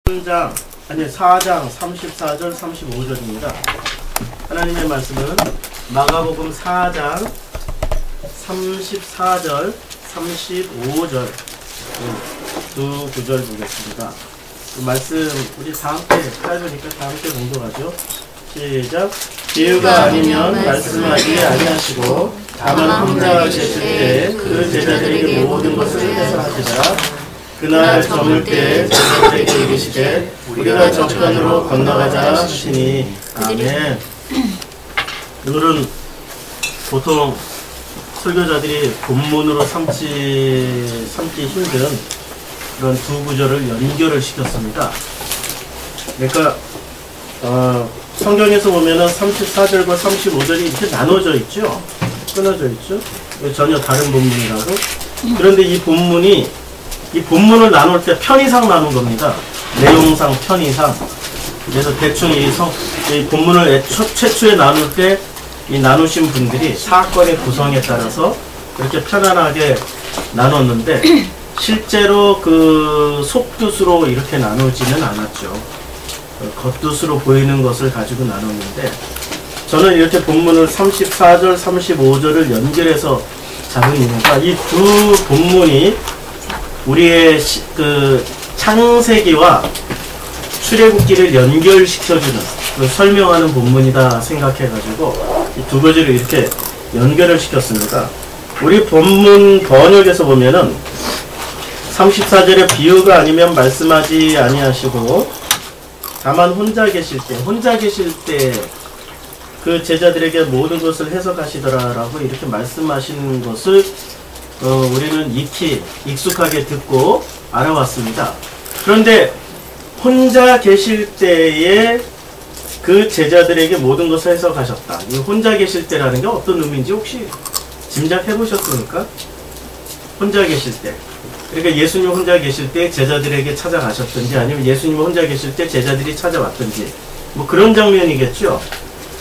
3장, 아니 4장 34절 35절입니다. 하나님의 말씀은 마가복음 4장 34절 35절 두 구절 보겠습니다. 그 말씀 우리 다 함께 짧으니까 다 함께 공독하죠. 시작. 비유가 아니면 말씀하지 아니하시고 다만 혼자 계실 때 그 제자들에게 모든 것을 해설하시더라. 그날 저물 때 제자들에게 이르시되 우리가 저편으로 건너가자 하시니. 아멘. 오늘은 보통 설교자들이 본문으로 삼기 힘든 그런 두 구절을 연결을 시켰습니다. 그러니까 성경에서 보면은 34절과 35절이 이렇게 나눠져 있죠. 끊어져 있죠. 전혀 다른 본문이라고. 그런데 이 본문을 나눌 때 편의상 나눈 겁니다. 내용상 편의상. 그래서 대충 이 본문을 최초에 나눌 때 이 나누신 분들이 사건의 구성에 따라서 이렇게 편안하게 나눴는데 실제로 그 속뜻으로 이렇게 나누지는 않았죠. 겉뜻으로 보이는 것을 가지고 나눴는데 저는 이렇게 본문을 34절, 35절을 연결해서 잡은 이유가 이 두 본문이 우리의 그 창세기와 출애굽기를 연결시켜주는 설명하는 본문이다 생각해가지고 이 두 가지를 이렇게 연결을 시켰습니다. 우리 본문 번역에서 보면은 34절에 비유가 아니면 말씀하지 아니하시고 다만 혼자 계실 때 그 제자들에게 모든 것을 해석하시더라라고 이렇게 말씀하시는 것을 우리는 익숙하게 듣고 알아왔습니다. 그런데 혼자 계실 때에 그 제자들에게 모든 것을 해석하셨다. 이 혼자 계실 때라는 게 어떤 의미인지 혹시 짐작해 보셨습니까? 혼자 계실 때. 그러니까 예수님 혼자 계실 때 제자들에게 찾아가셨든지 아니면 예수님 혼자 계실 때 제자들이 찾아왔든지 뭐 그런 장면이겠죠.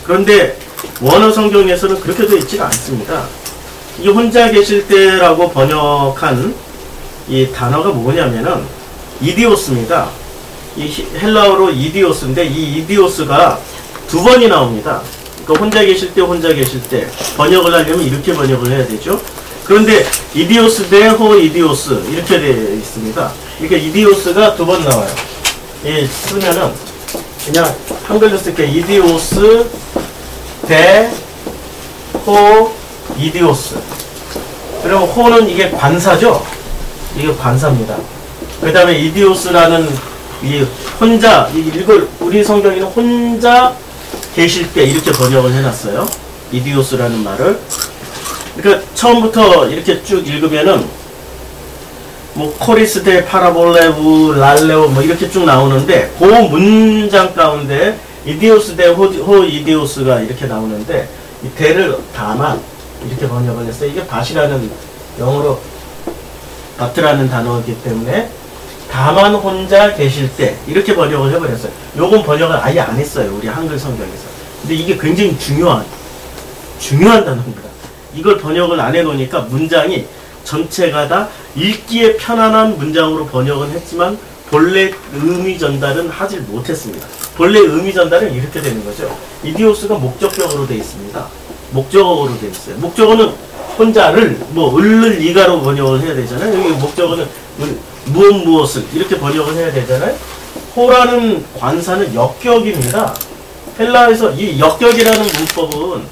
그런데 원어 성경에서는 그렇게 되어 있지가 않습니다. 이 혼자 계실 때라고 번역한 이 단어가 뭐냐면은 이디오스입니다. 이 헬라어로 이디오스인데 이 이디오스가 두 번이 나옵니다. 그러니까 혼자 계실 때 번역을 하려면 이렇게 번역을 해야 되죠. 그런데 이디오스 대 호 이디오스 이렇게 되어 있습니다. 그러니까 이디오스가 두 번 나와요. 예, 쓰면은 그냥 한글로 쓸게. 이디오스 대 호 이디오스. 그러면 호는 이게 관사죠. 이게 관사입니다. 그 다음에 이디오스라는 이 혼자 이걸 우리 성경에는 혼자 계실 때 이렇게 번역을 해놨어요. 이디오스라는 말을. 그러니까 처음부터 이렇게 쭉 읽으면은 뭐 코리스 대 파라볼레 우 랄레오 뭐 이렇게 쭉 나오는데 그 문장 가운데 이디오스 대 호 이디오스가 이렇게 나오는데 이 대를 다만 이렇게 번역을 했어요. 이게 밭이라는 영어로 밭이라는 단어이기 때문에 다만 혼자 계실 때 이렇게 번역을 해버렸어요. 요건 번역을 아예 안 했어요. 우리 한글 성경에서. 근데 이게 굉장히 중요한 단어입니다. 이걸 번역을 안 해놓으니까 문장이 전체가 다 읽기에 편안한 문장으로 번역은 했지만 본래 의미 전달은 하질 못했습니다. 본래 의미 전달은 이렇게 되는 거죠. 이디오스가 목적격으로 되어 있습니다. 목적어로 되어 있어요. 목적어는 혼자를 뭐 을을 이가로 번역을 해야 되잖아요. 여기 목적어는 무엇을 이렇게 번역을 해야 되잖아요. 호라는 관사는 역격입니다. 헬라에서 이 역격이라는 문법은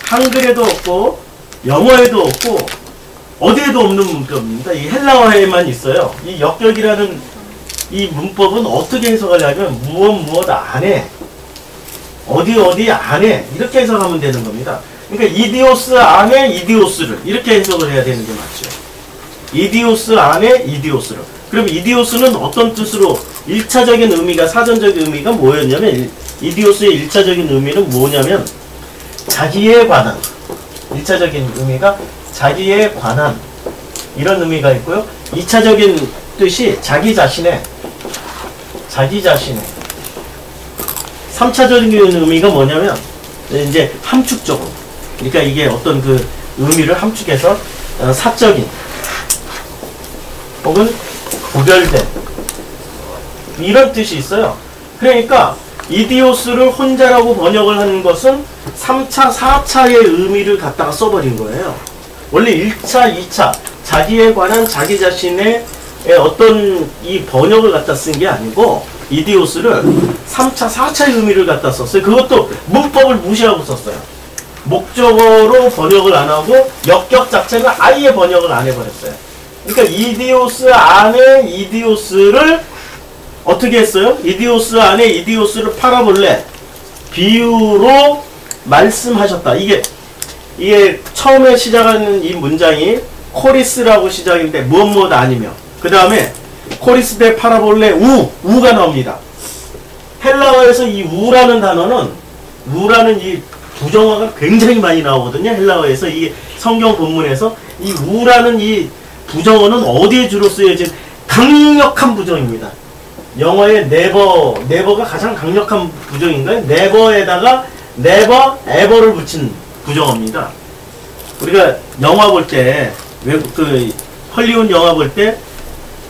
한글에도 없고 영어에도 없고 어디에도 없는 문법입니다. 이 헬라어에만 있어요. 이 역격이라는 이 문법은 어떻게 해석하려면 무엇 안에 어디 안에 이렇게 해석하면 되는 겁니다. 그러니까 이디오스 안에 이디오스를 이렇게 해석을 해야 되는 게 맞죠. 이디오스 안에 이디오스를. 그럼 이디오스는 어떤 뜻으로 1차적인 의미가 사전적인 의미가 뭐였냐면 이디오스의 1차적인 의미는 뭐냐면 자기에 관한 1차적인 의미가 자기에 관한 이런 의미가 있고요. 2차적인 뜻이 자기 자신의 3차적인 의미가 뭐냐면 이제 함축적으로 그러니까 이게 어떤 그 의미를 함축해서 사적인 혹은 구별된 이런 뜻이 있어요. 그러니까 이디오스를 혼자라고 번역을 하는 것은 3차, 4차의 의미를 갖다가 써버린 거예요. 원래 1차, 2차 자기에 관한 자기 자신의 어떤 이 번역을 갖다 쓴 게 아니고 이디오스를 3차, 4차의 의미를 갖다 썼어요. 그것도 문법을 무시하고 썼어요. 목적어로 번역을 안 하고 역격 자체는 아예 번역을 안 해버렸어요. 그러니까 이디오스 안에 이디오스를 어떻게 했어요? 이디오스 안에 이디오스를 파라볼레 비유로 말씀하셨다. 이게 처음에 시작하는 이 문장이 코리스라고 시작인데 무엇 아니며 그 다음에 코리스 대 파라볼레 우가 나옵니다. 헬라어에서 이 우라는 단어는 우라는 이 부정어가 굉장히 많이 나오거든요. 헬라어에서 이 성경 본문에서 이 우라는 이 부정어는 어디에 주로 쓰여진 강력한 부정입니다. 영어의 never가 가장 강력한 부정인가요? never에다가 never, ever를 붙인 부정어입니다. 우리가 영화 볼 때, 헐리우드 영화 볼 때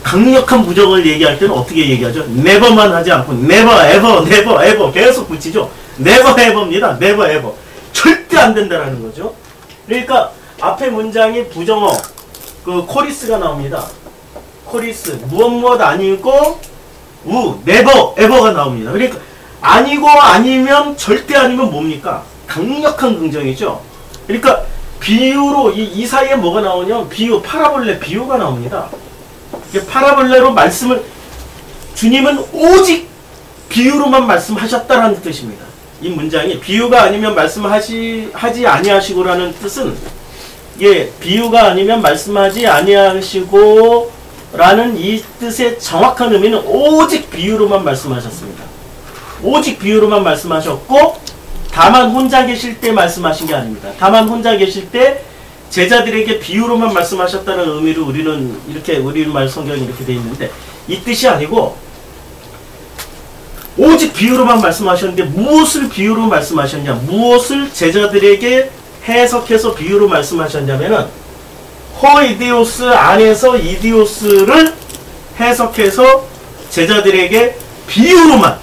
강력한 부정을 얘기할 때는 어떻게 얘기하죠? never만 하지 않고 never, ever, never, ever 계속 붙이죠. never, ever입니다. never, ever. 절대 안 된다라는 거죠. 그러니까 앞에 문장이 부정어, 코리스가 나옵니다. 코리스, 무엇 아니고 never, ever가 나옵니다. 그러니까 아니고 아니면 절대 아니면 뭡니까? 강력한 긍정이죠. 그러니까 비유로 이 사이에 뭐가 나오냐면 비유, 파라볼레 비유가 나옵니다. 파라볼레로 말씀을 주님은 오직 비유로만 말씀하셨다라는 뜻입니다. 이 문장이 비유가 아니면 말씀하지 아니하시고라는 뜻은 비유가 아니면 말씀하지 아니하시고 라는 이 뜻의 정확한 의미는 오직 비유로만 말씀하셨습니다. 오직 비유로만 말씀하셨고 다만 혼자 계실 때 말씀하신 게 아닙니다. 다만 혼자 계실 때 제자들에게 비유로만 말씀하셨다는 의미로 우리는 이렇게 우리말 성경이 이렇게 되어 있는데 이 뜻이 아니고 오직 비유로만 말씀하셨는데 무엇을 비유로 말씀하셨냐? 무엇을 제자들에게 해석해서 비유로 말씀하셨냐면은 호이디오스 안에서 이디오스를 해석해서 제자들에게 비유로만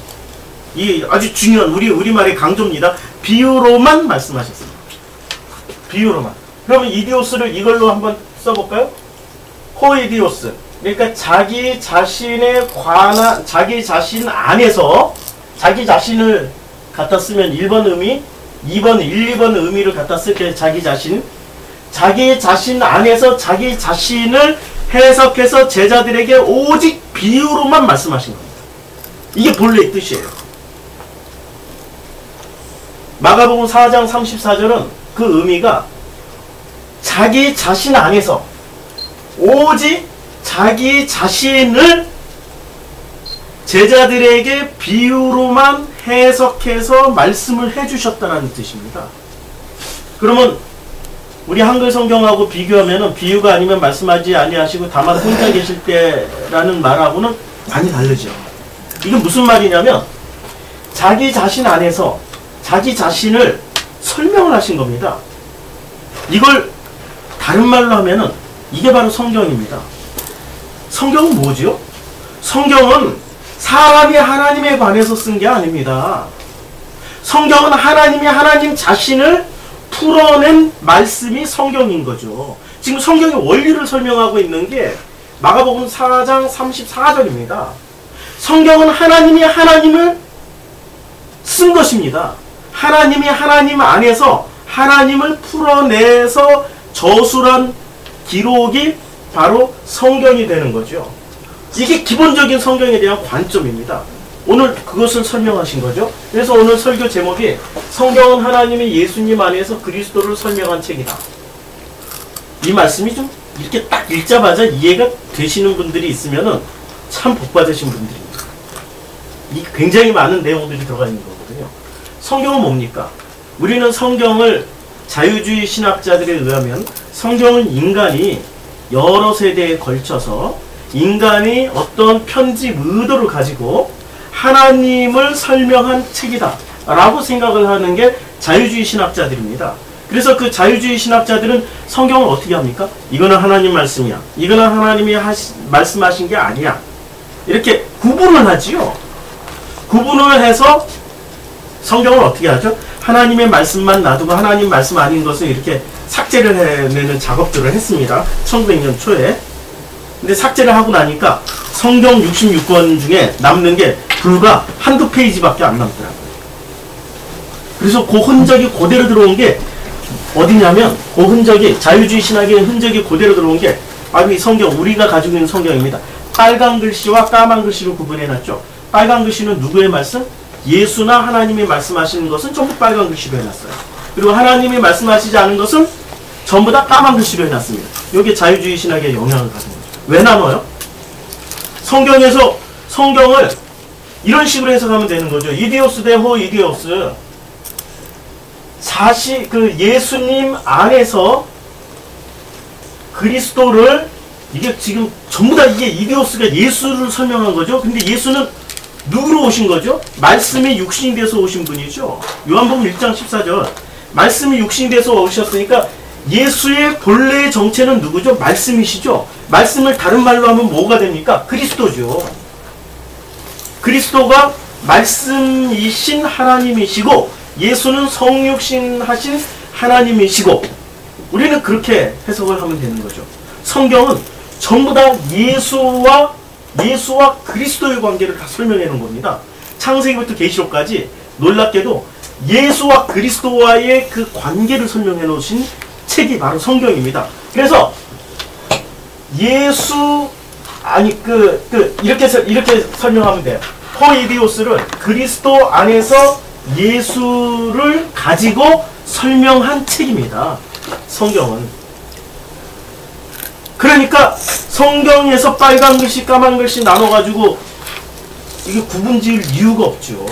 이 아주 중요한 우리말의 강조입니다. 비유로만 말씀하셨습니다. 비유로만. 그러면 이디오스를 이걸로 한번 써볼까요? 호이디오스. 그러니까 자기 자신에 관한 자기 자신 안에서 자기 자신을 갖다 쓰면 1번 의미, 2번 2번 의미를 갖다 쓸 때 자기 자신 안에서 자기 자신을 해석해서 제자들에게 오직 비유로만 말씀하신 겁니다. 이게 본래의 뜻이에요. 마가복음 4장 34절은 그 의미가 자기 자신 안에서 오직 자기 자신을 제자들에게 비유로만 해석해서 말씀을 해주셨다는 뜻입니다. 그러면 우리 한글 성경하고 비교하면은 비유가 아니면 말씀하지 아니하시고 다만 혼자 계실 때라는 말하고는 많이 다르죠. 이게 무슨 말이냐면 자기 자신 안에서 자기 자신을 설명을 하신 겁니다. 이걸 다른 말로 하면은 이게 바로 성경입니다. 성경은 뭐죠? 성경은 사람이 하나님에 관해서 쓴 게 아닙니다. 성경은 하나님이 하나님 자신을 풀어낸 말씀이 성경인 거죠. 지금 성경의 원리를 설명하고 있는 게 마가복음 4장 34절입니다. 성경은 하나님이 하나님을 쓴 것입니다. 하나님이 하나님 안에서 하나님을 풀어내서 저술한 기록이 바로 성경이 되는 거죠. 이게 기본적인 성경에 대한 관점입니다. 오늘 그것을 설명하신 거죠. 그래서 오늘 설교 제목이 성경은 하나님이 예수님 안에서 그리스도를 설명한 책이다. 이 말씀이 좀 이렇게 딱 읽자마자 이해가 되시는 분들이 있으면은 참 복받으신 분들입니다. 이 굉장히 많은 내용들이 들어가 있는 거거든요. 성경은 뭡니까? 우리는 성경을 자유주의 신학자들에 의하면 성경은 인간이 여러 세대에 걸쳐서 인간이 어떤 편집 의도를 가지고 하나님을 설명한 책이다 라고 생각을 하는 게 자유주의 신학자들입니다. 그래서 그 자유주의 신학자들은 성경을 어떻게 합니까? 이거는 하나님 말씀이야. 이거는 하나님이 말씀하신 게 아니야. 이렇게 구분을 하지요. 구분을 해서 성경을 어떻게 하죠? 하나님의 말씀만 놔두고 하나님 말씀 아닌 것을 이렇게 삭제를 해내는 작업들을 했습니다. 1900년 초에. 근데 삭제를 하고 나니까 성경 66권 중에 남는 게 불과 한두 페이지밖에 안 남더라고요. 그래서 그 흔적이 그대로 들어온 게 어디냐면, 그 흔적이, 자유주의 신학의 흔적이 그대로 들어온 게 바로 이 성경, 우리가 가지고 있는 성경입니다. 빨간 글씨와 까만 글씨로 구분해놨죠. 빨간 글씨는 누구의 말씀? 예수나 하나님이 말씀하시는 것은 전부 빨간 글씨로 해놨어요. 그리고 하나님이 말씀하시지 않은 것은 전부 다 까만 글씨로 해놨습니다. 이게 자유주의 신학의 영향을 가진 거죠. 왜 나눠요? 성경에서 성경을 이런 식으로 해석하면 되는 거죠. 이디오스 대 호이디오스. 예수님 안에서 그리스도를, 이게 지금 전부 다 이게 이디오스가 예수를 설명한 거죠. 근데 예수는 누구로 오신 거죠? 말씀이 육신이 돼서 오신 분이죠. 요한복음 1장 14절. 말씀이 육신이 돼서 오셨으니까 예수의 본래의 정체는 누구죠? 말씀이시죠. 말씀을 다른 말로 하면 뭐가 됩니까? 그리스도죠. 그리스도가 말씀이신 하나님이시고 예수는 성육신 하신 하나님이시고, 우리는 그렇게 해석을 하면 되는 거죠. 성경은 전부 다 예수와 그리스도의 관계를 다 설명해 놓은 겁니다. 창세기부터 계시록까지 놀랍게도 예수와 그리스도와의 그 관계를 설명해 놓으신 책이 바로 성경입니다. 그래서 이렇게 설명하면 돼요. 호이디오스를 그리스도 안에서 예수를 가지고 설명한 책입니다. 성경은. 그러니까 성경에서 빨간 글씨, 까만 글씨 나눠가지고 이게 구분 지을 이유가 없죠.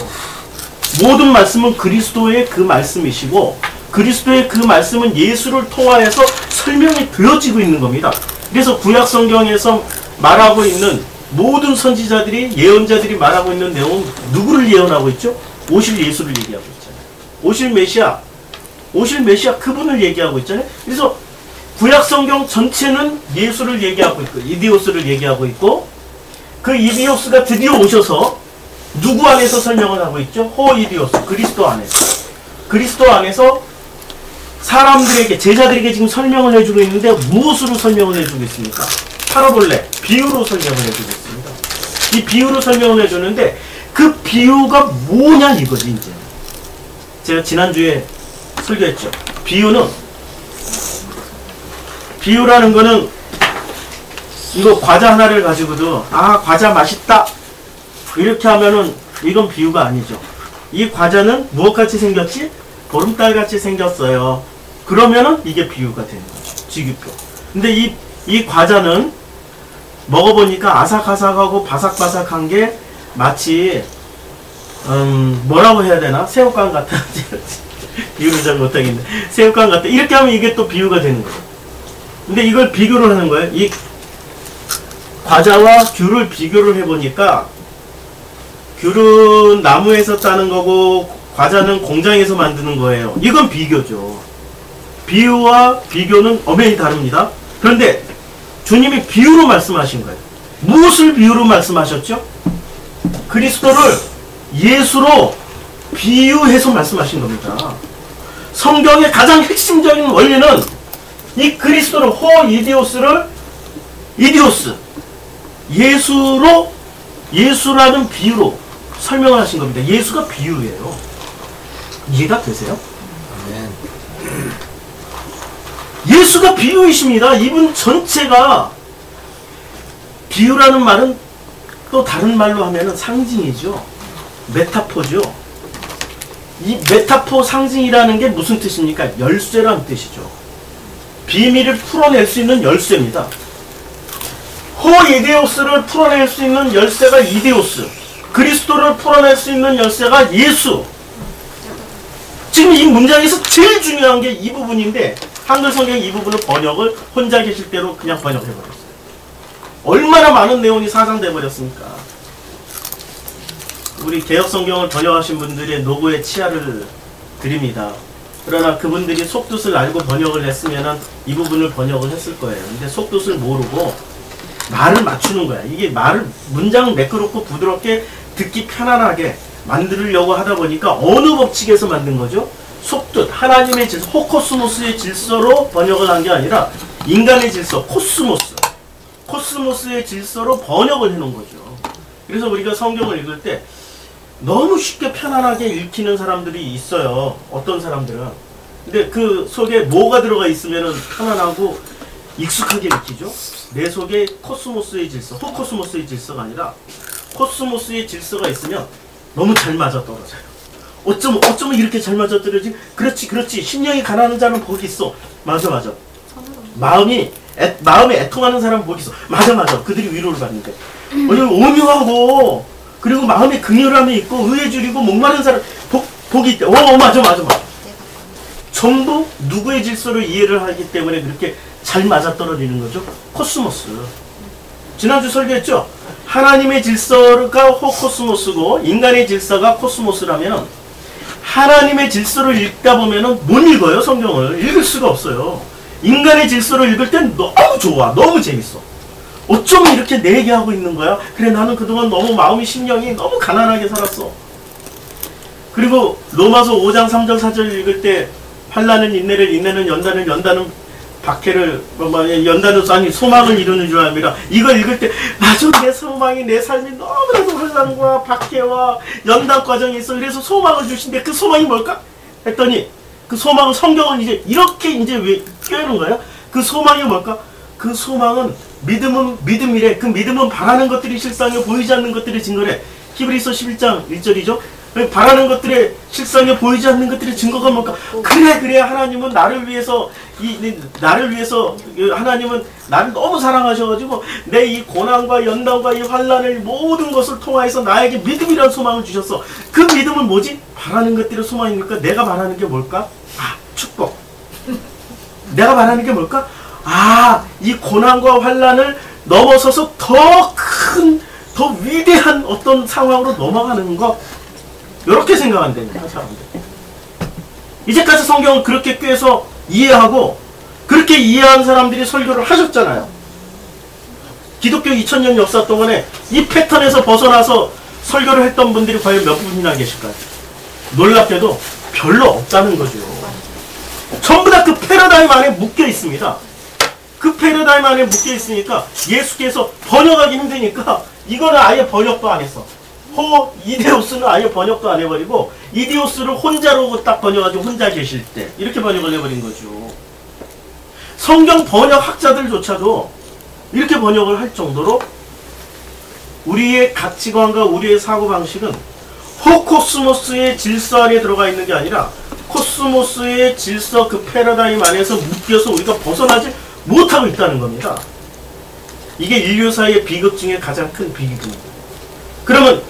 모든 말씀은 그리스도의 그 말씀이시고, 그리스도의 그 말씀은 예수를 통하여서 설명이 되어지고 있는 겁니다. 그래서 구약 성경에서 말하고 있는 모든 선지자들이, 예언자들이 말하고 있는 내용은 누구를 예언하고 있죠? 오실 예수를 얘기하고 있잖아요. 오실 메시아 그분을 얘기하고 있잖아요. 그래서 구약 성경 전체는 예수를 얘기하고 있고, 이디오스를 얘기하고 있고, 그 이디오스가 드디어 오셔서 누구 안에서 설명을 하고 있죠? 호이디오스, 그리스도 안에서. 그리스도 안에서 사람들에게, 제자들에게 지금 설명을 해주고 있는데 무엇으로 설명을 해주고 있습니까? 파라볼레, 비유로 설명을 해주고 있습니다. 이 비유로 설명을 해주는데 그 비유가 뭐냐 이거지. 이제 제가 지난주에 설교했죠. 비유라는 거는, 이거 과자 하나를 가지고도 과자 맛있다 이렇게 하면은 이건 비유가 아니죠. 이 과자는 무엇같이 생겼지? 보름달같이 생겼어요. 그러면은 이게 비유가 되는 거죠. 지규표. 근데 이 과자는 먹어보니까 아삭아삭하고 바삭바삭한 게 마치 뭐라고 해야 되나? 새우깡 같아. 비유를 잘 못하겠네. 새우깡 같아. 이렇게 하면 이게 또 비유가 되는 거예요. 근데 이걸 비교를 하는 거예요. 이 과자와 귤을 비교를 해보니까 귤은 나무에서 따는 거고 과자는 공장에서 만드는 거예요. 이건 비교죠. 비유와 비교는 엄연히 다릅니다. 그런데 주님이 비유로 말씀하신 거예요. 무엇을 비유로 말씀하셨죠? 그리스도를 예수로 비유해서 말씀하신 겁니다. 성경의 가장 핵심적인 원리는 이 그리스도를, 이디오스, 예수라는 비유로 설명을 하신 겁니다. 예수가 비유예요. 이해가 되세요? 예수가 비유이십니다. 이분 전체가, 비유라는 말은 또 다른 말로 하면은 상징이죠. 메타포죠. 이 메타포, 상징이라는 게 무슨 뜻입니까? 열쇠라는 뜻이죠. 비밀을 풀어낼 수 있는 열쇠입니다. 호이데오스를 풀어낼 수 있는 열쇠가 이데오스, 그리스도를 풀어낼 수 있는 열쇠가 예수. 지금 이 문장에서 제일 중요한 게 이 부분인데, 한글 성경 이 부분을 번역을 혼자 계실 대로 그냥 번역해버렸어요. 얼마나 많은 내용이 사장돼 버렸습니까? 우리 개혁 성경을 번역하신 분들의 노고에 치아를 드립니다. 그러나 그분들이 속뜻을 알고 번역을 했으면 이 부분을 번역을 했을 거예요. 근데 속뜻을 모르고 말을 맞추는 거야. 이게 말을 문장을 매끄럽고 부드럽게 듣기 편안하게 만들려고 하다 보니까 어느 법칙에서 만든 거죠? 속뜻, 하나님의 질서, 호코스모스의 질서로 번역을 한 게 아니라 인간의 질서, 코스모스의 질서로 번역을 해놓은 거죠. 그래서 우리가 성경을 읽을 때 너무 쉽게 편안하게 읽히는 사람들이 있어요. 어떤 사람들은. 근데 그 속에 뭐가 들어가 있으면 편안하고 익숙하게 읽히죠. 내 속에 코스모스의 질서, 호코스모스의 질서가 아니라 코스모스의 질서가 있으면 너무 잘 맞아떨어져요. 어쩌면 이렇게 잘 맞아떨어지? 그렇지. 심령이 가난한 자는 복이 있어. 맞아. 마음에 애통하는 사람은 복이 있어. 맞아. 그들이 위로를 받는데. 왜냐면 온유하고 그리고 마음에 긍휼함이 있고 의에 줄이고 목마른 사람 복이 있대. 맞아. 전부 누구의 질서를 이해를 하기 때문에 그렇게 잘 맞아떨어지는 거죠. 코스모스. 지난주 설교했죠. 하나님의 질서가 호코스모스고 인간의 질서가 코스모스라면 하나님의 질서를 읽다 보면은 못 읽어요. 성경을 읽을 수가 없어요. 인간의 질서를 읽을 땐 너무 좋아. 너무 재밌어. 어쩜 이렇게 내 얘기하고 있는 거야? 그래, 나는 그동안 너무 마음이 심령이 너무 가난하게 살았어. 그리고 로마서 5장 3절 4절 읽을 때 환난은 인내를, 인내는 연단은 박해를, 연단은 소망을 이루는 줄 압니다. 이걸 읽을 때 맞아, 내 소망이, 내 삶이 너무나도 환난과 박해와 연단 과정이 있어. 그래서 소망을 주신데 그 소망이 뭘까? 했더니 그 소망은 성경은 이제 이렇게 이제 왜 껴있는 거야? 그 소망이 뭘까? 그 소망은 믿음이래. 그 믿음은 바라는 것들이 실상에 보이지 않는 것들의 증거래. 히브리서 11장 1절이죠. 바라는 것들의 실상에 보이지 않는 것들의 증거가 뭘까? 그래 하나님은 나를 위해서 하나님은 나를 너무 사랑하셔가지고 내 이 고난과 연단과 이 환난을 모든 것을 통하여서 나에게 믿음이라는 소망을 주셨어. 그 믿음은 뭐지? 바라는 것들의 소망이니까 내가 바라는 게 뭘까? 축복. 내가 바라는 게 뭘까? 이 고난과 환난을 넘어서서 더 위대한 어떤 상황으로 넘어가는 것. 이렇게 생각한답니다, 사람들. 이제까지 성경을 그렇게 꿰서 이해하고 그렇게 이해한 사람들이 설교를 하셨잖아요. 기독교 2000년 역사 동안에 이 패턴에서 벗어나서 설교를 했던 분들이 과연 몇 분이나 계실까요? 놀랍게도 별로 없다는 거죠. 전부 다 그 패러다임 안에 묶여 있습니다. 그 패러다임 안에 묶여 있으니까 예수께서 번역하기 힘드니까 이거는 아예 번역도 안 했어. 이데오스는 아예 번역도 안 해버리고 이데오스를 혼자로 딱 번역하고 혼자 계실 때 이렇게 번역을 해버린 거죠. 성경 번역학자들조차도 이렇게 번역을 할 정도로 우리의 가치관과 우리의 사고방식은 호코스모스의 질서 안에 들어가 있는 게 아니라 코스모스의 질서 그 패러다임 안에서 묶여서 우리가 벗어나지 못하고 있다는 겁니다. 이게 인류사의 비극 중에 가장 큰 비극입니다. 그러면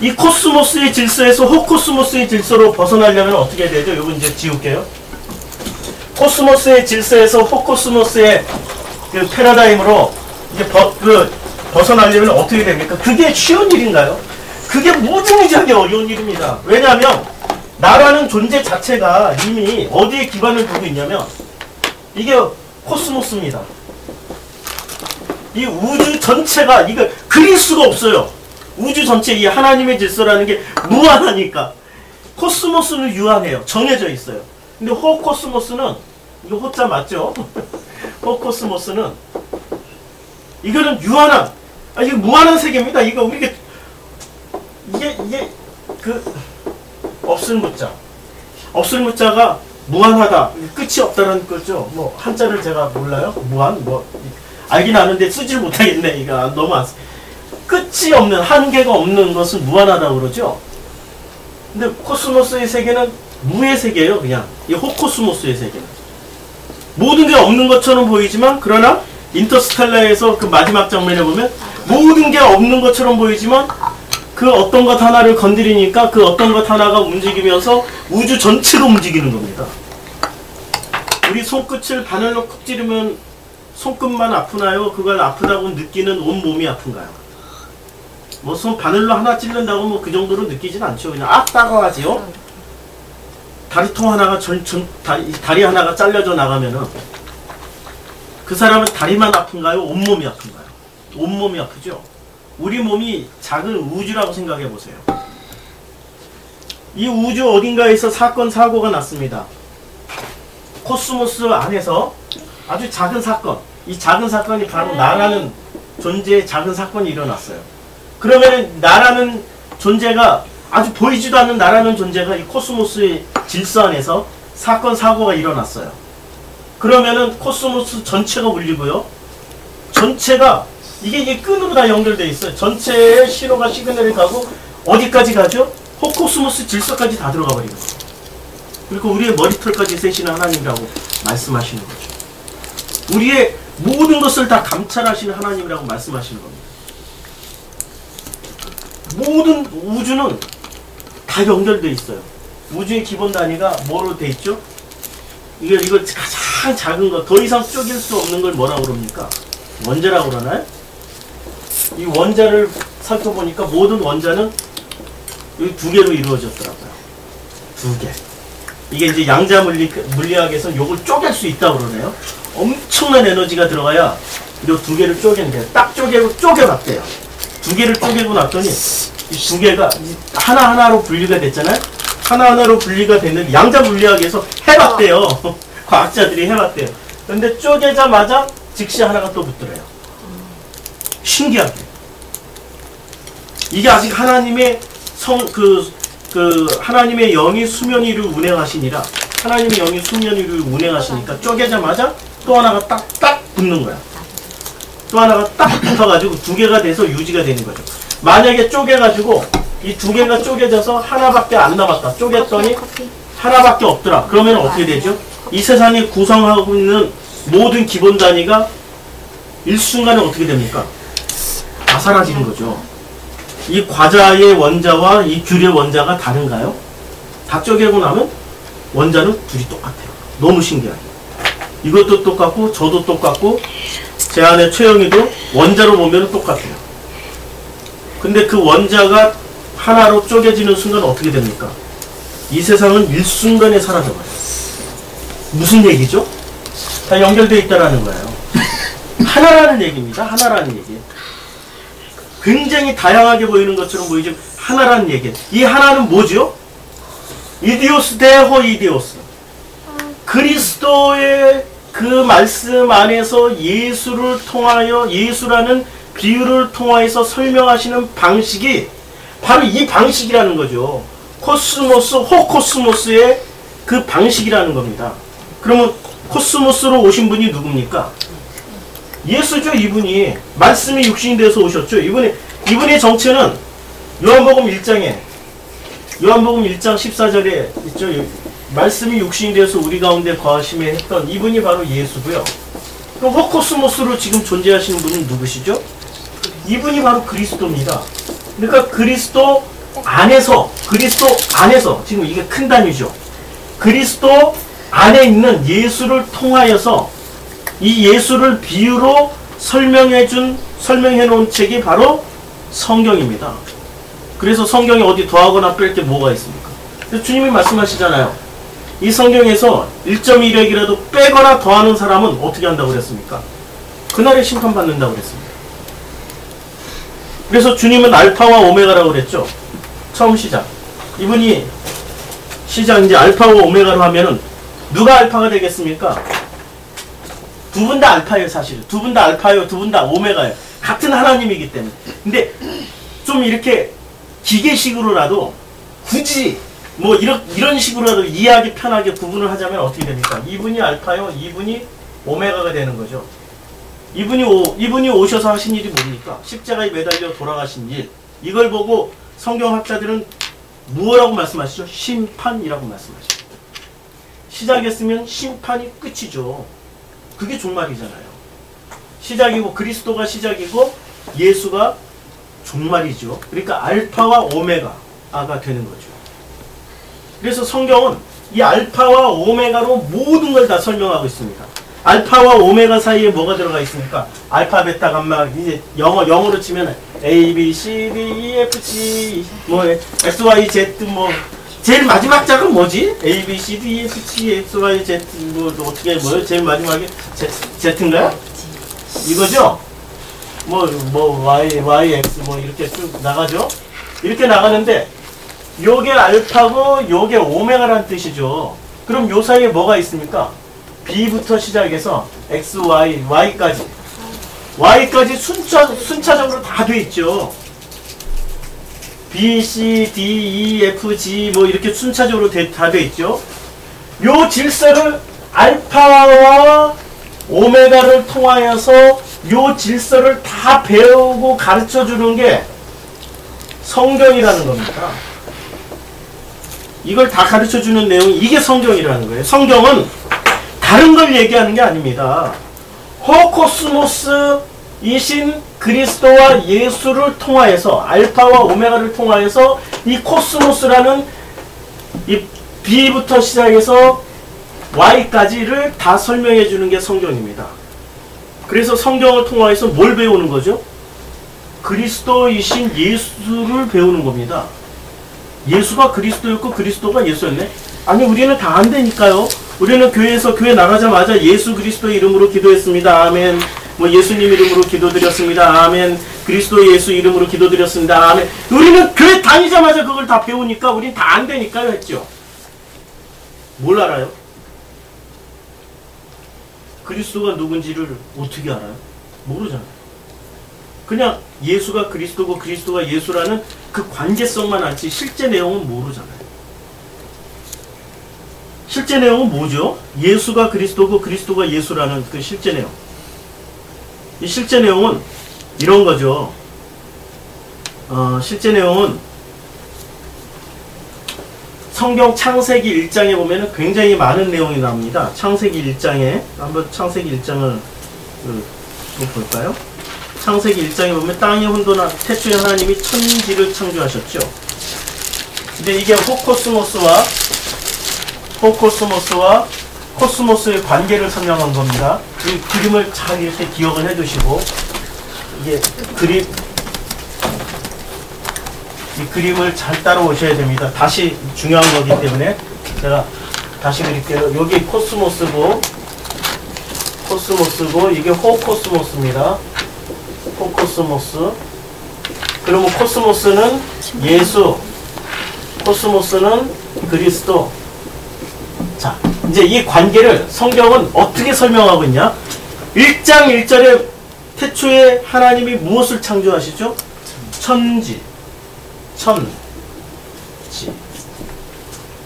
이 코스모스의 질서에서 호코스모스의 질서로 벗어나려면 어떻게 해야 되죠? 이거 이제 지울게요. 코스모스의 질서에서 호코스모스의 그 패러다임으로 이제 벗어나려면 어떻게 됩니까? 그게 쉬운 일인가요? 그게 무지무지하게 어려운 일입니다. 왜냐하면 나라는 존재 자체가 이미 어디에 기반을 두고 있냐면 이게 코스모스입니다. 이 우주 전체가 이거 그릴 수가 없어요. 우주 전체 이 하나님의 질서라는 게 무한하니까. 코스모스는 유한해요. 정해져 있어요. 근데 호코스모스는 이거 호자 맞죠? 호코스모스는 이거는 유한한 이게 무한한 세계입니다. 이거 우리가 이게 그 없을 무자가 무한하다. 끝이 없다는 거죠. 뭐 한자를 제가 몰라요. 무한 알긴 아는데 쓰질 못하겠네. 이거 너무 안 끝이 없는 한계가 없는 것은 무한하다고 그러죠. 근데 코스모스의 세계는 무의 세계예요. 그냥 이 호코스모스의 세계는 모든 게 없는 것처럼 보이지만 그러나 인터스텔라에서 그 마지막 장면에 보면 모든 게 없는 것처럼 보이지만 그 어떤 것 하나를 건드리니까 그 어떤 것 하나가 움직이면서 우주 전체가 움직이는 겁니다. 우리 손끝을 바늘로 쿡 찌르면 손끝만 아프나요? 그걸 아프다고 느끼는 온 몸이 아픈가요? 뭐 손 바늘로 하나 찔른다고 뭐 그 정도로 느끼진 않죠. 그냥 따가워하지요. 다리통 하나가 다리 하나가 잘려져 나가면은 그 사람은 다리만 아픈가요? 온몸이 아픈가요? 온몸이 아프죠? 우리 몸이 작은 우주라고 생각해 보세요. 이 우주 어딘가에서 사건, 사고가 났습니다. 코스모스 안에서 아주 작은 사건, 이 작은 사건이 바로 나라는 존재의 작은 사건이 일어났어요. 그러면 나라는 존재가, 아주 보이지도 않는 나라는 존재가 이 코스모스의 질서 안에서 사건, 사고가 일어났어요. 그러면은 코스모스 전체가 울리고요. 전체가, 이게 끈으로 다 연결되어 있어요. 전체의 신호가 시그널이 가고 어디까지 가죠? 코스모스 질서까지 다 들어가 버리거든요. 그리고 우리의 머리털까지 세시는 하나님이라고 말씀하시는 거죠. 우리의 모든 것을 다 감찰하시는 하나님이라고 말씀하시는 겁니다. 모든 우주는 다 연결되어 있어요. 우주의 기본 단위가 뭐로 되어 있죠? 이걸 가장 작은 거, 더 이상 쪼갤 수 없는 걸 뭐라고 그럽니까? 원자라고 그러나요? 이 원자를 살펴보니까 모든 원자는 여기 두 개로 이루어졌더라고요. 두 개. 이게 이제 양자 물리학에서 이걸 쪼갤 수 있다고 그러네요. 엄청난 에너지가 들어가야 이 두 개를 쪼갠대요. 딱 쪼개봤대요. 두 개를 쪼개고 났더니 이 두 개가 하나하나로 분리가 됐잖아요. 하나하나로 분리가 됐는데 양자 물리학에서 해봤대요. 과학자들이 해봤대요. 그런데 쪼개자마자 즉시 하나가 또 붙더래요. 신기하게. 이게 아직 하나님의 하나님의 영이 수면 위를 운행하시니라. 하나님의 영이 수면 위를 운행하시니까 쪼개자마자 또 하나가 딱딱 붙는 거야. 또 하나가 딱 붙어가지고 두 개가 돼서 유지가 되는 거죠. 만약에 쪼개가지고 이 두 개가 쪼개져서 하나밖에 안 남았다. 쪼갰더니 하나밖에 없더라. 그러면 어떻게 되죠? 이 세상에 구성하고 있는 모든 기본 단위가 일순간에 어떻게 됩니까? 다 사라지는 거죠. 이 과자의 원자와 이 귤의 원자가 다른가요? 다 쪼개고 나면 원자는 둘이 똑같아요. 너무 신기하죠. 이것도 똑같고 저도 똑같고 제 아내 최영이도 원자로 보면 똑같아요. 근데 그 원자가 하나로 쪼개지는 순간 어떻게 됩니까? 이 세상은 일순간에 사라져버려요. 무슨 얘기죠? 다 연결되어 있다라는 거예요. 하나라는 얘기입니다. 하나라는 얘기. 굉장히 다양하게 보이는 것처럼 보이지만 하나라는 얘기. 이 하나는 뭐죠? 이디오스 대 호이디오스. 그리스도의 그 말씀 안에서 예수를 통하여, 예수라는 비유를 통하여서 설명하시는 방식이 바로 이 방식이라는 거죠. 코스모스, 호코스모스의 그 방식이라는 겁니다. 그러면 코스모스로 오신 분이 누굽니까? 예수죠. 이분이 말씀이 육신이 돼서 오셨죠. 이분의 정체는 요한복음 1장 14절에 있죠. 말씀이 육신이 되어서 우리 가운데 거하심에 했던 이분이 바로 예수고요. 그럼 호코스모스로 지금 존재하시는 분은 누구시죠? 이분이 바로 그리스도입니다. 그러니까 그리스도 안에서 지금 이게 큰 단위죠. 그리스도 안에 있는 예수를 통하여서 이 예수를 비유로 설명해 놓은 책이 바로 성경입니다. 그래서 성경에 어디 더하거나 뺄 게 뭐가 있습니까? 주님이 말씀하시잖아요. 이 성경에서 1.1획이라도 빼거나 더하는 사람은 어떻게 한다고 그랬습니까? 그날에 심판받는다고 그랬습니다. 그래서 주님은 알파와 오메가라고 그랬죠. 처음 시작. 이분이 시작 이제 알파와 오메가로 하면은 누가 알파가 되겠습니까? 두 분 다 알파예요, 사실. 두 분 다 알파예요, 두 분 다 오메가예요. 같은 하나님이기 때문에. 근데 좀 이렇게 기계식으로라도 굳이 뭐 이런 식으로라도 이해하기 편하게 구분을 하자면 어떻게 됩니까? 이분이 알파요, 이분이 오메가가 되는 거죠. 이분이 오셔서 하신 일이 뭡니까? 십자가에 매달려 돌아가신 일. 이걸 보고 성경학자들은 무엇이라고 말씀하시죠? 심판이라고 말씀하시죠. 시작했으면 심판이 끝이죠. 그게 종말이잖아요. 시작이고 그리스도가 시작이고 예수가 종말이죠. 그러니까 알파와 오메가가 되는 거죠. 그래서 성경은 이 알파와 오메가로 모든 걸 다 설명하고 있습니다. 알파와 오메가 사이에 뭐가 들어가 있습니까? 알파, 베타, 감마. 이제 영어로 치면 A, B, C, D, E, F, G, 뭐 X, Y, Z 뭐 제일 마지막 작은 뭐지? A, B, C, D, E, F, G, X, Y, Z 뭐 어떻게 뭐요? 제일 마지막에 Z인가요? 이거죠? y, x 이렇게 쭉 나가죠? 이렇게 나가는데, 요게 알파고, 요게 오메가라는 뜻이죠. 그럼 요 사이에 뭐가 있습니까? b부터 시작해서 x, y까지. y까지 순차적으로 다 돼 있죠. B, C, D, E, F, G 이렇게 순차적으로 다 돼 있죠. 요 질서를 알파와 오메가를 통하여서 요 질서를 다 배우고 가르쳐 주는 게 성경이라는 겁니다. 이걸 다 가르쳐 주는 내용이 이게 성경이라는 거예요. 성경은 다른 걸 얘기하는 게 아닙니다. 호코스모스이신 그리스도와 예수를 통하여서 알파와 오메가를 통하여서 이 코스모스라는 이 B부터 시작해서 Y까지를 다 설명해 주는 게 성경입니다. 그래서 성경을 통하여서 뭘 배우는 거죠? 그리스도이신 예수를 배우는 겁니다. 예수가 그리스도였고 그리스도가 예수였네? 아니 우리는 다 안 되니까요. 우리는 교회 나가자마자 예수 그리스도 이름으로 기도했습니다. 아멘. 예수님 이름으로 기도드렸습니다. 아멘. 그리스도 예수 이름으로 기도드렸습니다. 아멘. 우리는 교회 다니자마자 그걸 다 배우니까 우린 다 안 되니까요 했죠. 뭘 알아요? 그리스도가 누군지를 어떻게 알아요? 모르잖아요. 그냥 예수가 그리스도고 그리스도가 예수라는 그 관계성만 알지 실제 내용은 모르잖아요. 실제 내용은 뭐죠? 예수가 그리스도고 그리스도가 예수라는 그 실제 내용. 이 실제 내용은 이런 거죠. 실제 내용은 성경 창세기 1장에 보면은 굉장히 많은 내용이 나옵니다. 창세기 1장에 한번 창세기 1장을 볼까요? 창세기 1장에 보면 땅이 혼돈한 태초에 하나님이 천지를 창조하셨죠. 근데 이게 호코스모스와 코스모스의 관계를 설명한 겁니다. 이 그림을 잘 이렇게 기억을 해두시고 이게 이 그림을 잘 따라오셔야 됩니다. 다시 중요한 거기 때문에 제가 다시 그릴게요. 여기 코스모스고 이게 호코스모스입니다. 호코스모스. 그러면 코스모스는 예수, 코스모스는 그리스도. 자, 이제 이 관계를 성경은 어떻게 설명하고 있냐? 1장 1절에 태초에 하나님이 무엇을 창조하시죠? 천지.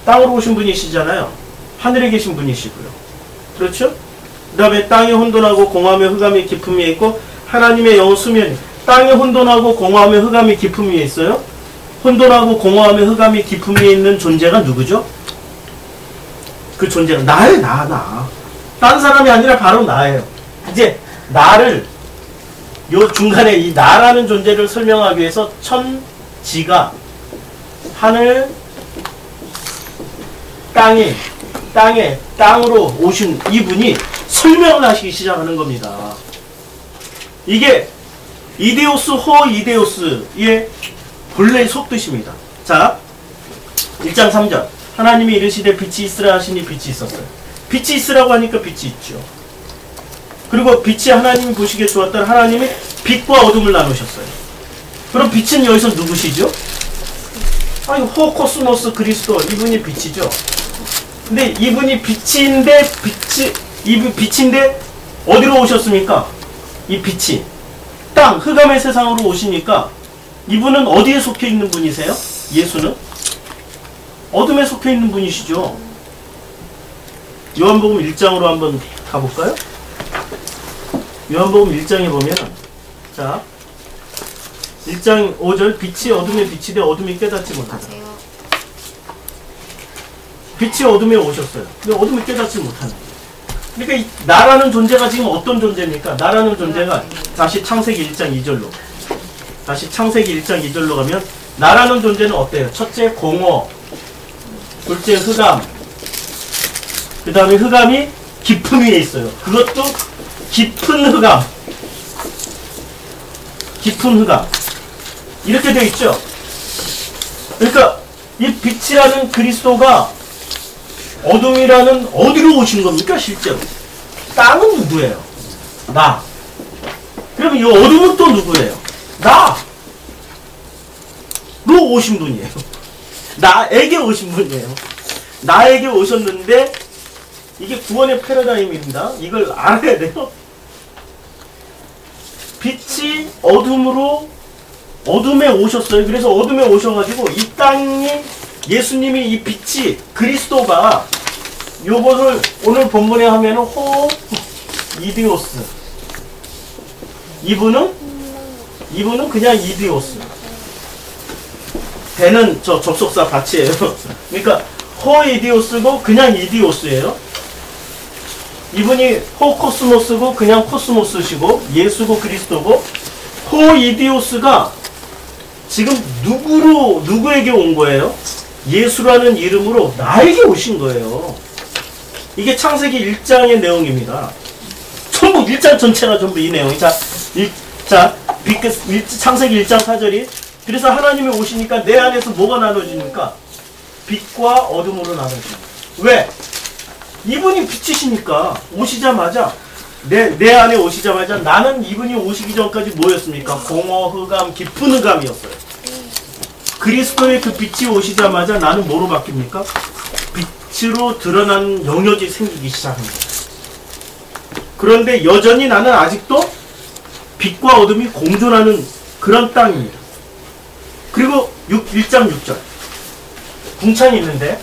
땅으로 오신 분이시잖아요. 하늘에 계신 분이시고요. 그렇죠? 그 다음에 땅이 혼돈하고 공허하며 흑암이 깊음 위에 있고 하나님의 영은 수면이. 땅이 혼돈하고 공허하며 흑암이 깊음 위에 있어요. 혼돈하고 공허하며 흑암이 깊음 위에 있는 존재가 누구죠? 그 존재가 나예요. 나. 다른 사람이 아니라 바로 나예요. 이제 나를 요 중간에 이 나라는 존재를 설명하기 위해서 천지가 하늘 땅으로 오신 이분이 설명을 하시기 시작하는 겁니다. 이게 이데오스 호이데오스의 본래의 속뜻입니다. 자, 1장 3절 하나님이 이르시되 빛이 있으라 하시니 빛이 있었어요. 빛이 있으라고 하니까 빛이 있죠. 그리고 빛이 하나님이 보시기에 좋았다. 하나님이 빛과 어둠을 나누셨어요. 그럼 빛은 여기서 누구시죠? 아니 호코스모스 그리스도 이분이 빛이죠. 근데 이분이 빛인데 빛인데 어디로 오셨습니까? 이 빛이 땅 흑암의 세상으로 오시니까 이분은 어디에 속해 있는 분이세요? 예수는 어둠에 속해 있는 분이시죠. 요한복음 1장으로 한번 가볼까요? 요한복음 1장에 보면 자 1장 5절 빛이 어둠에 비치되 어둠이 깨닫지 못하다. 빛이 어둠에 오셨어요. 근데 어둠이 깨닫지 못하는. 그러니까 이 나라는 존재가 지금 어떤 존재입니까? 나라는 존재가 다시 창세기 1장 2절로 다시 창세기 1장 2절로 가면 나라는 존재는 어때요? 첫째 공허, 둘째 흑암, 그 다음에 흑암이 깊음 위에 있어요. 그것도 깊은 흑암 이렇게 되어 있죠. 그러니까 이 빛이라는 그리스도가 어둠이라는 어디로 오신 겁니까? 실제로 땅은 누구예요? 나. 그러면 이 어둠은 또 누구예요? 로 오신 분이에요. 나에게 오신 분이에요. 나에게 오셨는데 이게 구원의 패러다임입니다. 이걸 알아야 돼요. 빛이 어둠에 오셨어요. 그래서 어둠에 오셔가지고 이 땅이 예수님이 이 빛이 그리스도가 요것을 오늘 본문에 하면은 이디오스. 이분은 그냥 이디오스. 배는 저 접속사 받치예요. 그러니까 이디오스고 그냥 이디오스예요. 이분이 코스모스고 그냥 코스모스시고 예수고 그리스도고 이디오스가 지금 누구에게 온 거예요? 예수라는 이름으로 나에게 오신 거예요. 이게 창세기 1장의 내용입니다. 전부 1장 전체가 전부 이 내용이. 창세기 1장 4절이 그래서 하나님이 오시니까 내 안에서 뭐가 나눠지니까 빛과 어둠으로 나눠집니다. 왜? 이분이 빛이시니까 오시자마자 내 안에 오시자마자 나는 이분이 오시기 전까지 뭐였습니까? 공허, 흑암, 깊은 흑암이었어요. 그리스도의 그 빛이 오시자마자 나는 뭐로 바뀝니까? 빛으로 드러나는 영역이 생기기 시작합니다. 그런데 여전히 나는 아직도 빛과 어둠이 공존하는 그런 땅입니다. 그리고 1장 6절 궁창이 있는데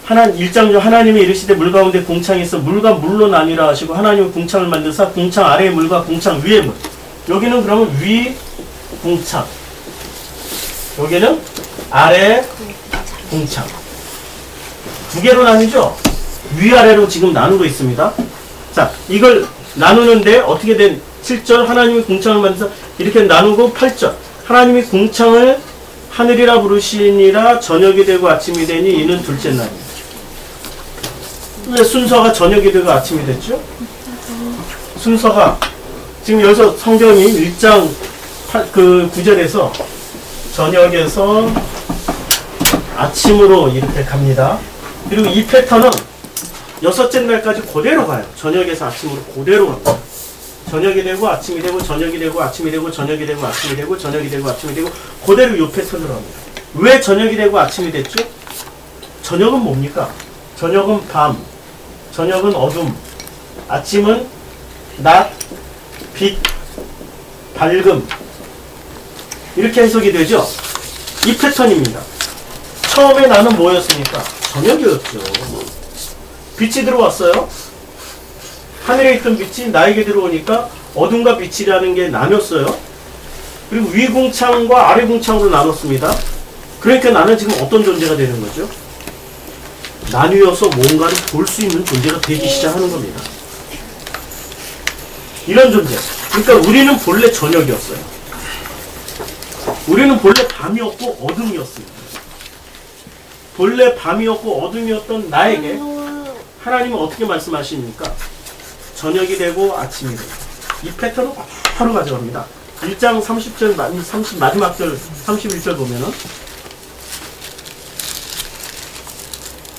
1장 하나님이 이르시되 물 가운데 궁창이 있어 물과 물로 나뉘라 하시고 하나님은 궁창을 만드사 궁창 아래의 물과 궁창 위의 물. 여기는 그러면 위 궁창, 여기는 아래 궁창. 두 개로 나뉘죠. 위아래로 지금 나누고 있습니다. 자, 이걸 나누는데 어떻게 된 7절 하나님이 궁창을 만드사 이렇게 나누고 8절 하나님이 궁창을 하늘이라 부르시니라 저녁이 되고 아침이 되니 이는 둘째 날입니다. 왜 순서가 저녁이 되고 아침이 됐죠? 순서가 지금 여기서 성경이 1장 9절에서 저녁에서 아침으로 이렇게 갑니다. 그리고 이 패턴은 여섯째 날까지 그대로 가요. 저녁에서 아침으로 그대로 갑니다. 저녁이 되고 아침이 되고 저녁이 되고 아침이 되고 저녁이 되고 아침이 되고 저녁이 되고 아침이 되고 그대로 이 패턴으로 합니다. 왜 저녁이 되고 아침이 됐죠? 저녁은 뭡니까? 저녁은 밤, 저녁은 어둠, 아침은 낮, 빛, 밝음 이렇게 해석이 되죠? 이 패턴입니다. 처음에 나는 뭐였습니까? 저녁이었죠. 빛이 들어왔어요. 하늘에 있던 빛이 나에게 들어오니까 어둠과 빛이라는 게 나눴어요. 그리고 위 궁창과 아래 궁창으로 나눴습니다. 그러니까 나는 지금 어떤 존재가 되는 거죠? 나뉘어서 뭔가를 볼 수 있는 존재가 되기 시작하는 겁니다. 이런 존재. 그러니까 우리는 본래 저녁이었어요. 우리는 본래 밤이었고 어둠이었습니다. 본래 밤이었고 어둠이었던 나에게 하나님은 어떻게 말씀하십니까? 저녁이 되고 아침이 되고 이 패턴을 바로 가져갑니다. 1장 30절 마지막 절 31절 보면은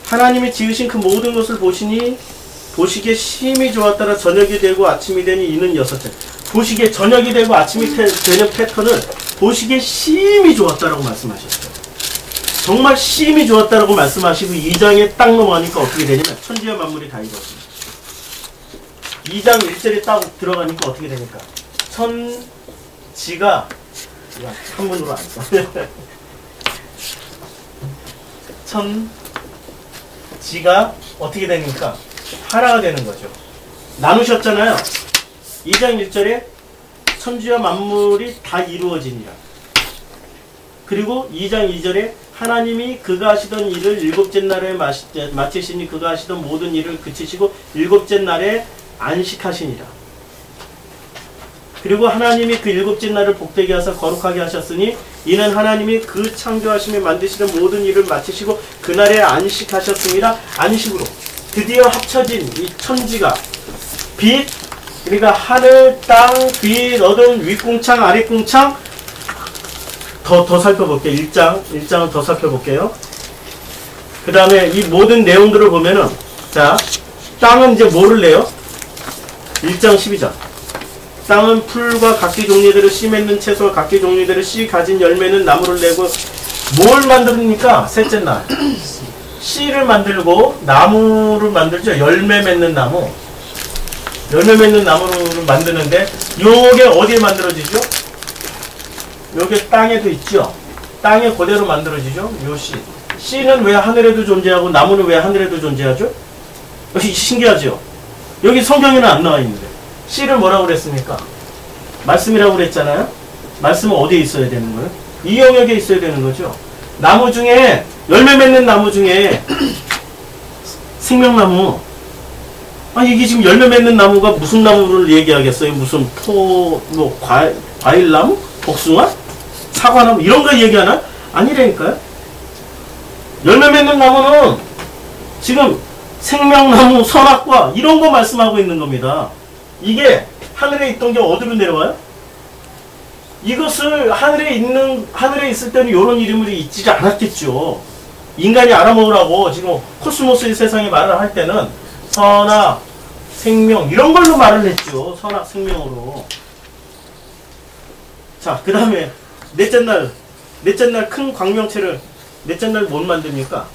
하나님이 지으신 그 모든 것을 보시기에 심히 좋았더라. 저녁이 되고 아침이 되니 이는 여섯째. 보시기에 저녁이 되고 아침이 되는 패턴을 보시기에 심히 좋았다라고 말씀하셨어요. 정말 심히 좋았다라고 말씀하시고 2장에 딱 넘어가니까 어떻게 되냐면 천지와 만물이 다 이뤘습니다. 2장 1절에 딱 들어가니까 어떻게 되니까 천지가 한문으로 안 써. 천지가 어떻게 되니까 하나가 되는 거죠. 나누셨잖아요. 2장 1절에 천지와 만물이 다 이루어지니라. 그리고 2장 2절에 하나님이 그가 하시던 일을 일곱째 날에 마치시니 그가 하시던 모든 일을 그치시고 일곱째 날에 안식하시니라. 그리고 하나님이 그 일곱째 날을 복되게 하사 거룩하게 하셨으니 이는 하나님이 그 창조하심에 만드시는 모든 일을 마치시고 그날에 안식하셨습니다. 안식으로 드디어 합쳐진 이 천지가 빛, 그러니까 하늘, 땅, 빛, 어둠, 윗궁창, 아랫궁창 더 살펴볼게요. 1장을 더 살펴볼게요. 그 다음에 이 모든 내용들을 보면은 자, 땅은 이제 뭐를 내요? 1장 12절 땅은 풀과 각기 종류대로 씨 맺는 채소와 각기 종류대로 씨 가진 열매는 나무를 내고 뭘 만듭니까? 셋째 날 씨를 만들고 나무를 만들죠. 열매 맺는 나무. 열매 맺는 나무를 만드는데 요게 어디에 만들어지죠? 요게 땅에도 있죠. 땅에 그대로 만들어지죠. 요 씨. 씨는 왜 하늘에도 존재하고 나무는 왜 하늘에도 존재하죠? 신기하죠? 여기 성경에는 안 나와 있는데 씨를 뭐라고 그랬습니까? 말씀이라고 그랬잖아요. 말씀은 어디에 있어야 되는 거예요? 이 영역에 있어야 되는 거죠. 나무 중에 열매 맺는 나무 중에 생명나무. 이게 지금 열매 맺는 나무가 무슨 나무를 얘기하겠어요? 무슨 뭐 과일나무? 복숭아? 사과나무? 이런 거 얘기하나? 아니라니까요. 열매 맺는 나무는 지금 생명나무, 선악과 이런 거 말씀하고 있는 겁니다. 이게 하늘에 있던 게 어디로 내려와요? 이것을 하늘에 있을 때는 이런 이름이 있지 않았겠죠. 인간이 알아먹으라고 지금 코스모스의 세상에 말을 할 때는 선악, 생명 이런 걸로 말을 했죠. 선악, 생명으로. 자, 그 다음에 넷째 날 큰 광명체를 넷째 날 뭘 만듭니까?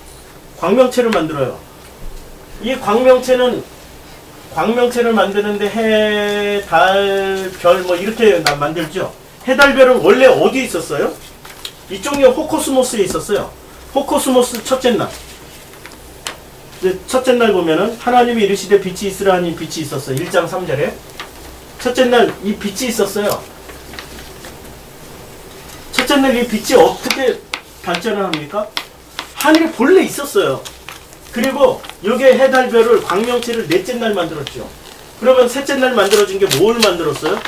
광명체를 만들어요. 이 광명체를 만드는데 해, 달, 별 뭐 이렇게 만들죠. 해, 달, 별은 원래 어디에 있었어요? 이쪽에 호코스모스에 있었어요. 호코스모스 첫째 날. 첫째 날 보면은 하나님이 이르시되 빛이 있으라 하니 빛이 있었어요. 1장 3절에. 첫째 날 이 빛이 있었어요. 첫째 날 이 빛이 어떻게 발전을 합니까? 하늘에 본래 있었어요. 그리고 요게 해, 달, 별을 광명체를 넷째 날 만들었죠. 그러면 셋째 날 만들어진 게 뭘 만들었어요?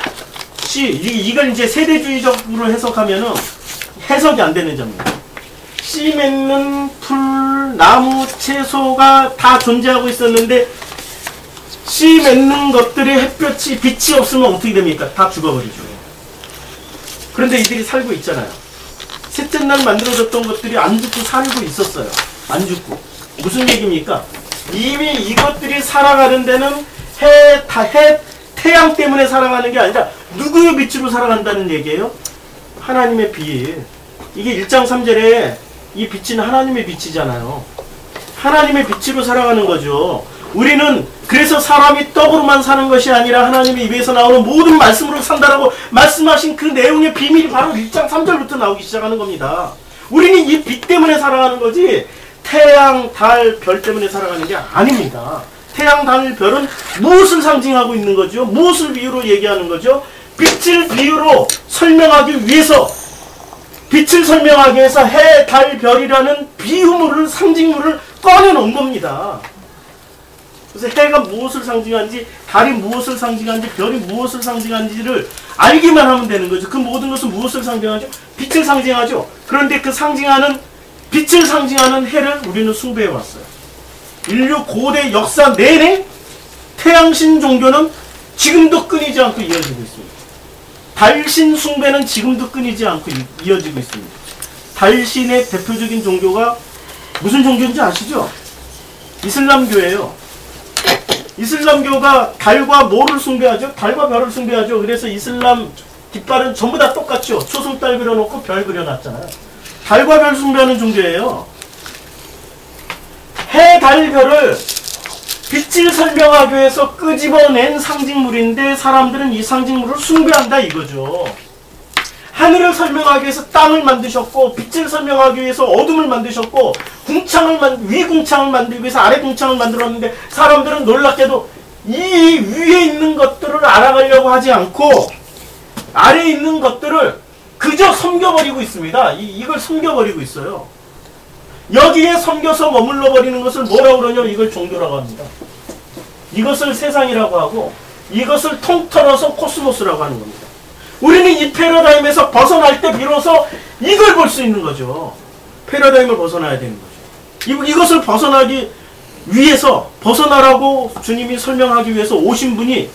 이걸 이제 세대주의적으로 해석하면은 해석이 안 되는 점입니다. 씨 맺는 풀, 나무, 채소가 다 존재하고 있었는데 씨 맺는 것들의 햇볕이 빛이 없으면 어떻게 됩니까? 다 죽어버리죠. 그런데 이들이 살고 있잖아요. 셋째 날 만들어졌던 것들이 안 죽고 살고 있었어요. 안 죽고. 무슨 얘기입니까? 이미 이것들이 살아가는 데는 태양 때문에 살아가는 게 아니라 누구의 빛으로 살아간다는 얘기예요? 하나님의 빛. 이게 1장 3절에 이 빛은 하나님의 빛이잖아요. 하나님의 빛으로 살아가는 거죠. 우리는 그래서 사람이 떡으로만 사는 것이 아니라 하나님의 입에서 나오는 모든 말씀으로 산다라고 말씀하신 그 내용의 비밀이 바로 1장 3절부터 나오기 시작하는 겁니다. 우리는 이 빛 때문에 살아가는 거지 태양, 달, 별 때문에 살아가는 게 아닙니다. 태양, 달, 별은 무엇을 상징하고 있는 거죠? 무엇을 비유로 얘기하는 거죠? 빛을 비유로 설명하기 위해서 해, 달, 별이라는 비유물을, 상징물을 꺼내놓은 겁니다. 그래서 해가 무엇을 상징하는지, 달이 무엇을 상징하는지, 별이 무엇을 상징하는지를 알기만 하면 되는 거죠. 그 모든 것은 무엇을 상징하죠? 빛을 상징하죠. 그런데 그 빛을 상징하는 해를 우리는 숭배해 왔어요. 인류 고대 역사 내내 태양신 종교는 지금도 끊이지 않고 이어지고 있습니다. 달신 숭배는 지금도 끊이지 않고 이어지고 있습니다. 달신의 대표적인 종교가 무슨 종교인지 아시죠? 이슬람교예요. 이슬람교가 달과 뭐를 숭배하죠? 달과 별을 숭배하죠. 그래서 이슬람 깃발은 전부 다 똑같죠. 초승달 그려놓고 별 그려놨잖아요. 달과 별 숭배하는 종교예요. 해, 달, 별을 빛을 설명하기 위해서 끄집어낸 상징물인데 사람들은 이 상징물을 숭배한다 이거죠. 하늘을 설명하기 위해서 땅을 만드셨고 빛을 설명하기 위해서 어둠을 만드셨고 위 궁창을 만들기 위해서 아래 궁창을 만들었는데 사람들은 놀랍게도 이 위에 있는 것들을 알아가려고 하지 않고 아래에 있는 것들을 그저 섬겨버리고 있습니다. 이걸 섬겨버리고 있어요. 여기에 섬겨서 머물러 버리는 것을 뭐라고 그러냐면 이걸 종교라고 합니다. 이것을 세상이라고 하고 이것을 통틀어서 코스모스라고 하는 겁니다. 우리는 이 패러다임에서 벗어날 때 비로소 이걸 볼 수 있는 거죠. 패러다임을 벗어나야 되는 거죠. 이것을 벗어나기 위해서 벗어나라고 주님이 설명하기 위해서 오신 분이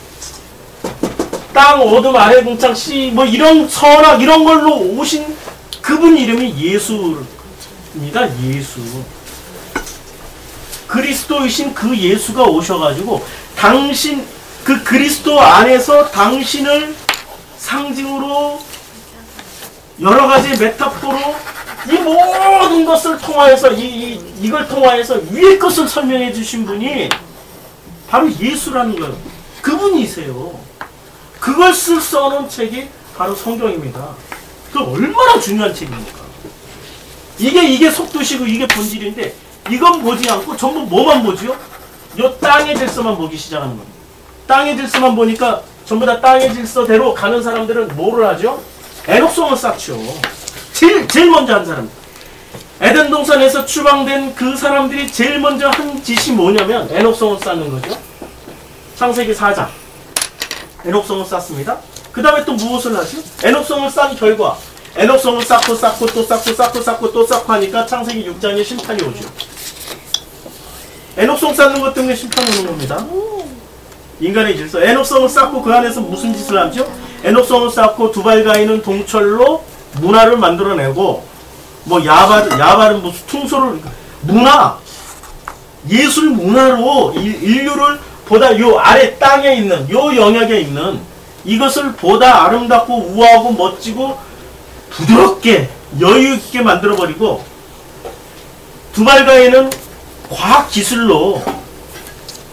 땅, 어둠, 아래 궁창, 씨 뭐 이런 선악 이런 걸로 오신 그분 이름이 예수입니다. 예수. 그리스도이신 그 예수가 오셔가지고 그 그리스도 안에서 당신을 상징으로 여러 가지 메타포로 이 모든 것을 통하여서 이걸 통하여서 위의 것을 설명해 주신 분이 바로 예수라는 거예요. 그분이세요. 그걸 써놓은 책이 바로 성경입니다. 그 얼마나 중요한 책입니까? 이게 속도시고 이게 본질인데 이건 보지 않고 전부 뭐만 보지요? 요 땅의 질서만 보기 시작하는 겁니다. 땅의 질서만 보니까 전부 다 땅의 질서대로 가는 사람들은 뭐를 하죠? 애녹성을 쌓죠. 제일 먼저 한 사람. 에덴 동산에서 추방된 그 사람들이 제일 먼저 한 짓이 뭐냐면 애녹성을 쌓는 거죠. 창세기 4장. 애녹성을 쌓습니다. 그 다음에 또 무엇을 하죠? 애녹성을 쌓은 결과 애녹성을 쌓고 또 쌓고 또 쌓고 하니까 창세기 6장에 심판이 오죠. 애녹성 쌓는 것 때문에 심판이 오는 겁니다. 인간의 질서. 애녹성을 쌓고 그 안에서 무슨 짓을 하죠? 애녹성을 쌓고 두발가인은 동철로 문화를 만들어내고 뭐 야발은 무슨 퉁소를 문화 예술 문화로 인류를 보다 요 아래 땅에 있는 요 영역에 있는 이것을 보다 아름답고 우아하고 멋지고 부드럽게 여유있게 만들어버리고 두발가인은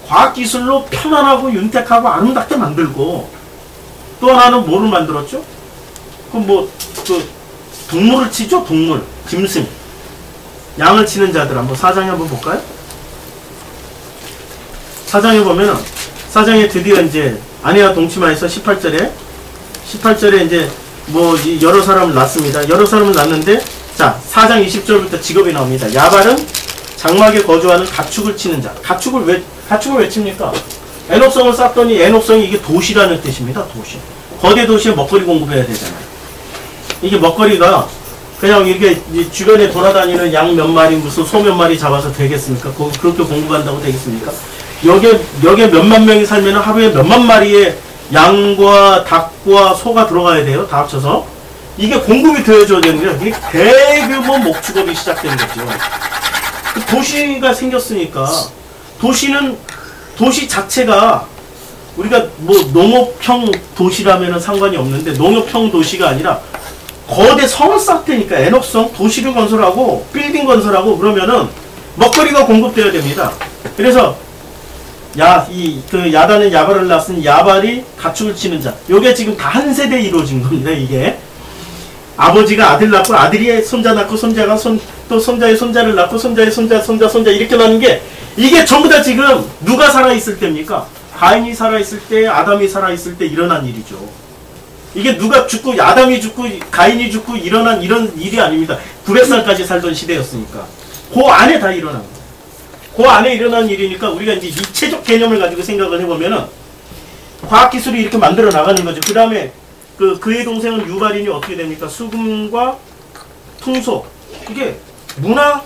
과학기술로 편안하고 윤택하고 아름답게 만들고 또 하나는 뭐를 만들었죠? 동물을 치죠? 동물. 짐승. 양을 치는 자들 한번 사장에 한번 볼까요? 사장에 보면은 사장에 드디어 이제 아내와 동침하여서 18절에 이제 뭐 여러 사람을 낳습니다. 여러 사람을 낳는데 자 4장 20절부터 직업이 나옵니다. 야발은 장막에 거주하는 가축을 치는 자. 가축을 왜 칩니까? 애녹성을 쌓더니 애녹성이 이게 도시라는 뜻입니다. 도시. 거대 도시에 먹거리 공급해야 되잖아요. 이게 먹거리가 그냥 이렇게 주변에 돌아다니는 양 몇 마리 무슨 소 몇 마리 잡아서 되겠습니까? 그렇게 공급한다고 되겠습니까? 여기에 몇만 명이 살면 하루에 몇만 마리의 양과 닭과 소가 들어가야 돼요. 다 합쳐서. 이게 공급이 되어줘야 되는 거예요. 이게 대규모 목축업이 시작되는 거죠. 도시가 생겼으니까 도시 자체가 우리가 뭐 농업형 도시라면 상관이 없는데 농업형 도시가 아니라 거대 성을 쌓다니까 애녹성 도시를 건설하고 빌딩 건설하고 그러면은 먹거리가 공급되어야 됩니다. 그래서 야단은 야발을 낳았으니 야발이 가축을 치는 자. 요게 지금 다 한 세대에 이루어진 겁니다. 이게 아버지가 아들 낳고 아들이 손자 낳고 손자가 또 손자의 손자를 낳고 손자의 손자 이렇게 낳는 게 이게 전부 다 지금 누가 살아있을 때입니까? 가인이 살아있을 때, 아담이 살아있을 때 일어난 일이죠. 이게 누가 죽고 아담이 죽고 가인이 죽고 일어난 이런 일이 아닙니다. 900살까지 살던 시대였으니까. 그 안에 다 일어난 거예요. 그 안에 일어난 일이니까 우리가 이제 입체적 개념을 가지고 생각을 해보면은 과학기술이 이렇게 만들어 나가는 거죠. 그 다음에 그의 동생은 유발인이 어떻게 됩니까? 수금과 퉁소. 이게 문화,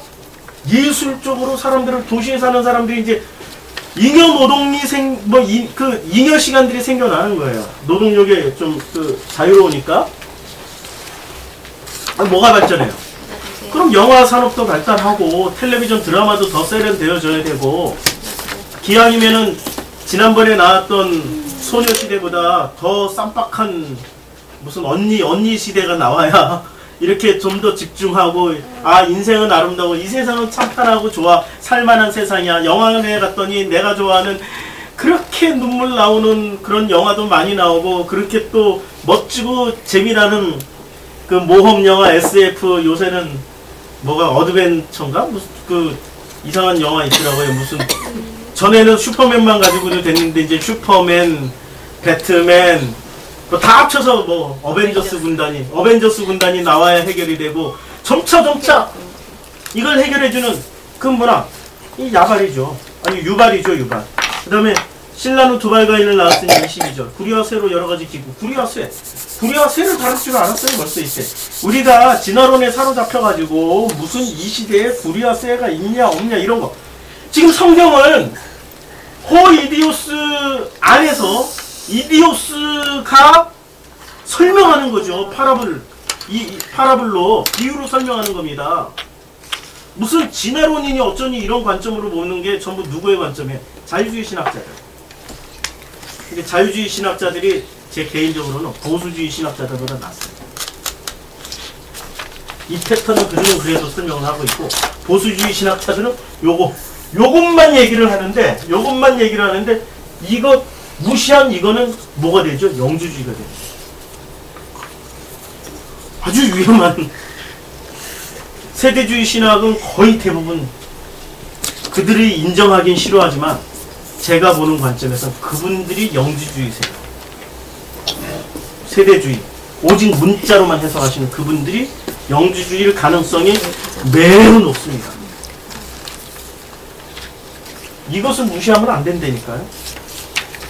예술 쪽으로 사람들을 도시에 사는 사람들이 이제 잉여 노동이 잉여 시간들이 생겨나는 거예요. 노동력에 좀 자유로우니까. 뭐가 발전해요? 그럼 영화 산업도 발달하고 텔레비전 드라마도 더 세련되어져야 되고 기왕이면은 지난번에 나왔던 소녀시대보다 더 쌈박한 무슨 언니 시대가 나와야 이렇게 좀 더 집중하고 인생은 아름다워 이 세상은 참 편하고 좋아 살만한 세상이야. 영화관에 갔더니 내가 좋아하는 그렇게 눈물 나오는 그런 영화도 많이 나오고 그렇게 또 멋지고 재미나는 그 모험 영화 SF 요새는 뭐가 어드벤처인가? 무슨 이상한 영화 있더라고요. 무슨 전에는 슈퍼맨만 가지고도 됐는데 이제 슈퍼맨, 배트맨 다 합쳐서 뭐 어벤져스 군단이 나와야 해결이 되고 점차 이걸 해결해주는 그 뭐나 이 야발이죠. 아니 유발이죠. 유발. 그 다음에 신라는 두발가인을 낳았으니 22절 구리와 쇠로 여러가지 기구. 구리와 쇠를 다룰 줄 알았어요. 벌써 이때 우리가 진화론에 사로잡혀가지고 무슨 이 시대에 구리와 쇠가 있냐 없냐 이런거 지금 성경은 호이디오스 안에서 이디오스가 설명하는 거죠. 파라블로 비유로 설명하는 겁니다. 무슨 진화론이니 어쩌니 이런 관점으로 보는 게 전부 누구의 관점이에요? 자유주의 신학자들. 근데 자유주의 신학자들이 제 개인적으로는 보수주의 신학자들보다 낫어요. 이 패턴은 그래도 설명을 하고 있고, 보수주의 신학자들은 요것만 얘기를 하는데, 이거 무시한 이거는 뭐가 되죠? 영주주의가 돼요. 아주 위험한. 세대주의 신학은 거의 대부분 그들이 인정하긴 싫어하지만 제가 보는 관점에서 그분들이 영주주의세요. 세대주의, 오직 문자로만 해석하시는 그분들이 영주주의일 가능성이 매우 높습니다. 이것을 무시하면 안 된다니까요.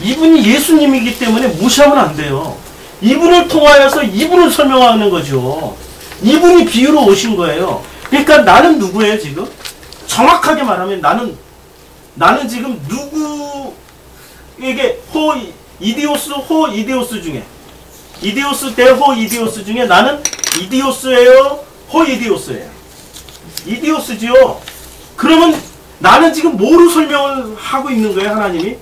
이분이 예수님이기 때문에 무시하면 안 돼요. 이분을 통하여서 이분을 설명하는 거죠. 이분이 비유로 오신 거예요. 그러니까 나는 누구예요 지금? 정확하게 말하면 나는 지금 누구에게 이디오스 중에 이디오스 대 이디오스 중에 나는 이디오스예요? 이디오스예요? 이디오스지요. 그러면 나는 지금 뭐로 설명을 하고 있는 거예요? 하나님이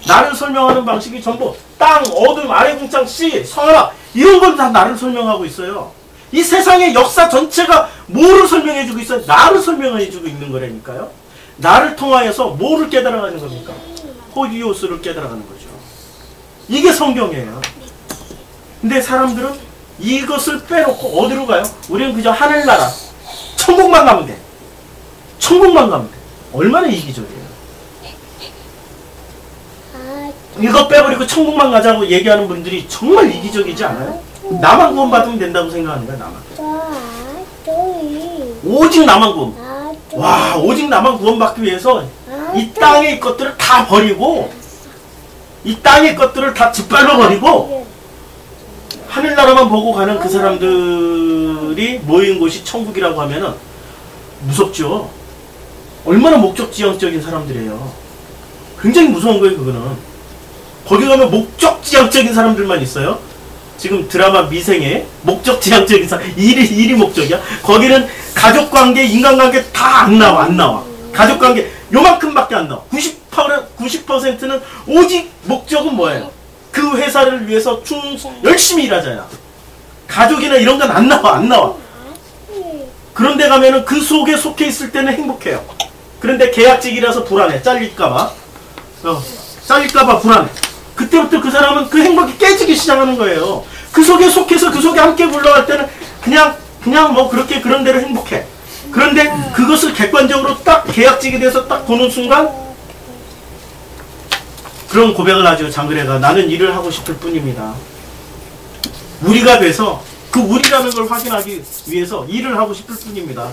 나를 설명하는 방식이 전부 땅, 어둠, 아래 궁창, 씨, 성하라 이런 걸 다 나를 설명하고 있어요. 이 세상의 역사 전체가 뭐를 설명해주고 있어요? 나를 설명해주고 있는 거라니까요. 나를 통하여서 뭐를 깨달아가는 겁니까? 호디오스를 깨달아가는 거죠. 이게 성경이에요. 근데 사람들은 이것을 빼놓고 어디로 가요? 우리는 그저 하늘나라, 천국만 가면 돼. 천국만 가면 돼. 얼마나 이기적이에요. 이거 빼버리고 천국만 가자고 얘기하는 분들이 정말 이기적이지 않아요? 나만 구원받으면 된다고 생각하는 거야, 나만. 오직 나만 구원. 와, 오직 나만 구원받기 위해서 이 땅의 것들을 다 버리고, 이 땅의 것들을 다 짓밟아 버리고, 하늘나라만 보고 가는 그 사람들이 모인 곳이 천국이라고 하면은 무섭죠? 얼마나 목적지향적인 사람들이에요. 굉장히 무서운 거예요, 그거는. 거기 가면 목적지향적인 사람들만 있어요. 지금 드라마 미생에 목적지향적인 사람, 일이 목적이야. 거기는 가족관계, 인간관계 다 안 나와. 가족관계 요만큼밖에 안 나와. 90%는 오직 목적은 뭐예요? 그 회사를 위해서 열심히 일하잖아. 가족이나 이런 건 안 나와. 그런데 가면은 그 속에 속해 있을 때는 행복해요. 그런데 계약직이라서 불안해. 잘릴까봐 불안해. 그때부터 그 사람은 그 행복이 깨지기 시작하는 거예요. 그 속에 속해서 그 속에 함께 굴러갈 때는 그냥 뭐 그렇게 그런 대로 행복해. 그런데 그것을 객관적으로 딱 계약직이 돼서 딱 보는 순간 그런 고백을 하죠. 장그래가 나는 일을 하고 싶을 뿐입니다. 우리가 돼서 그 우리라는 걸 확인하기 위해서 일을 하고 싶을 뿐입니다.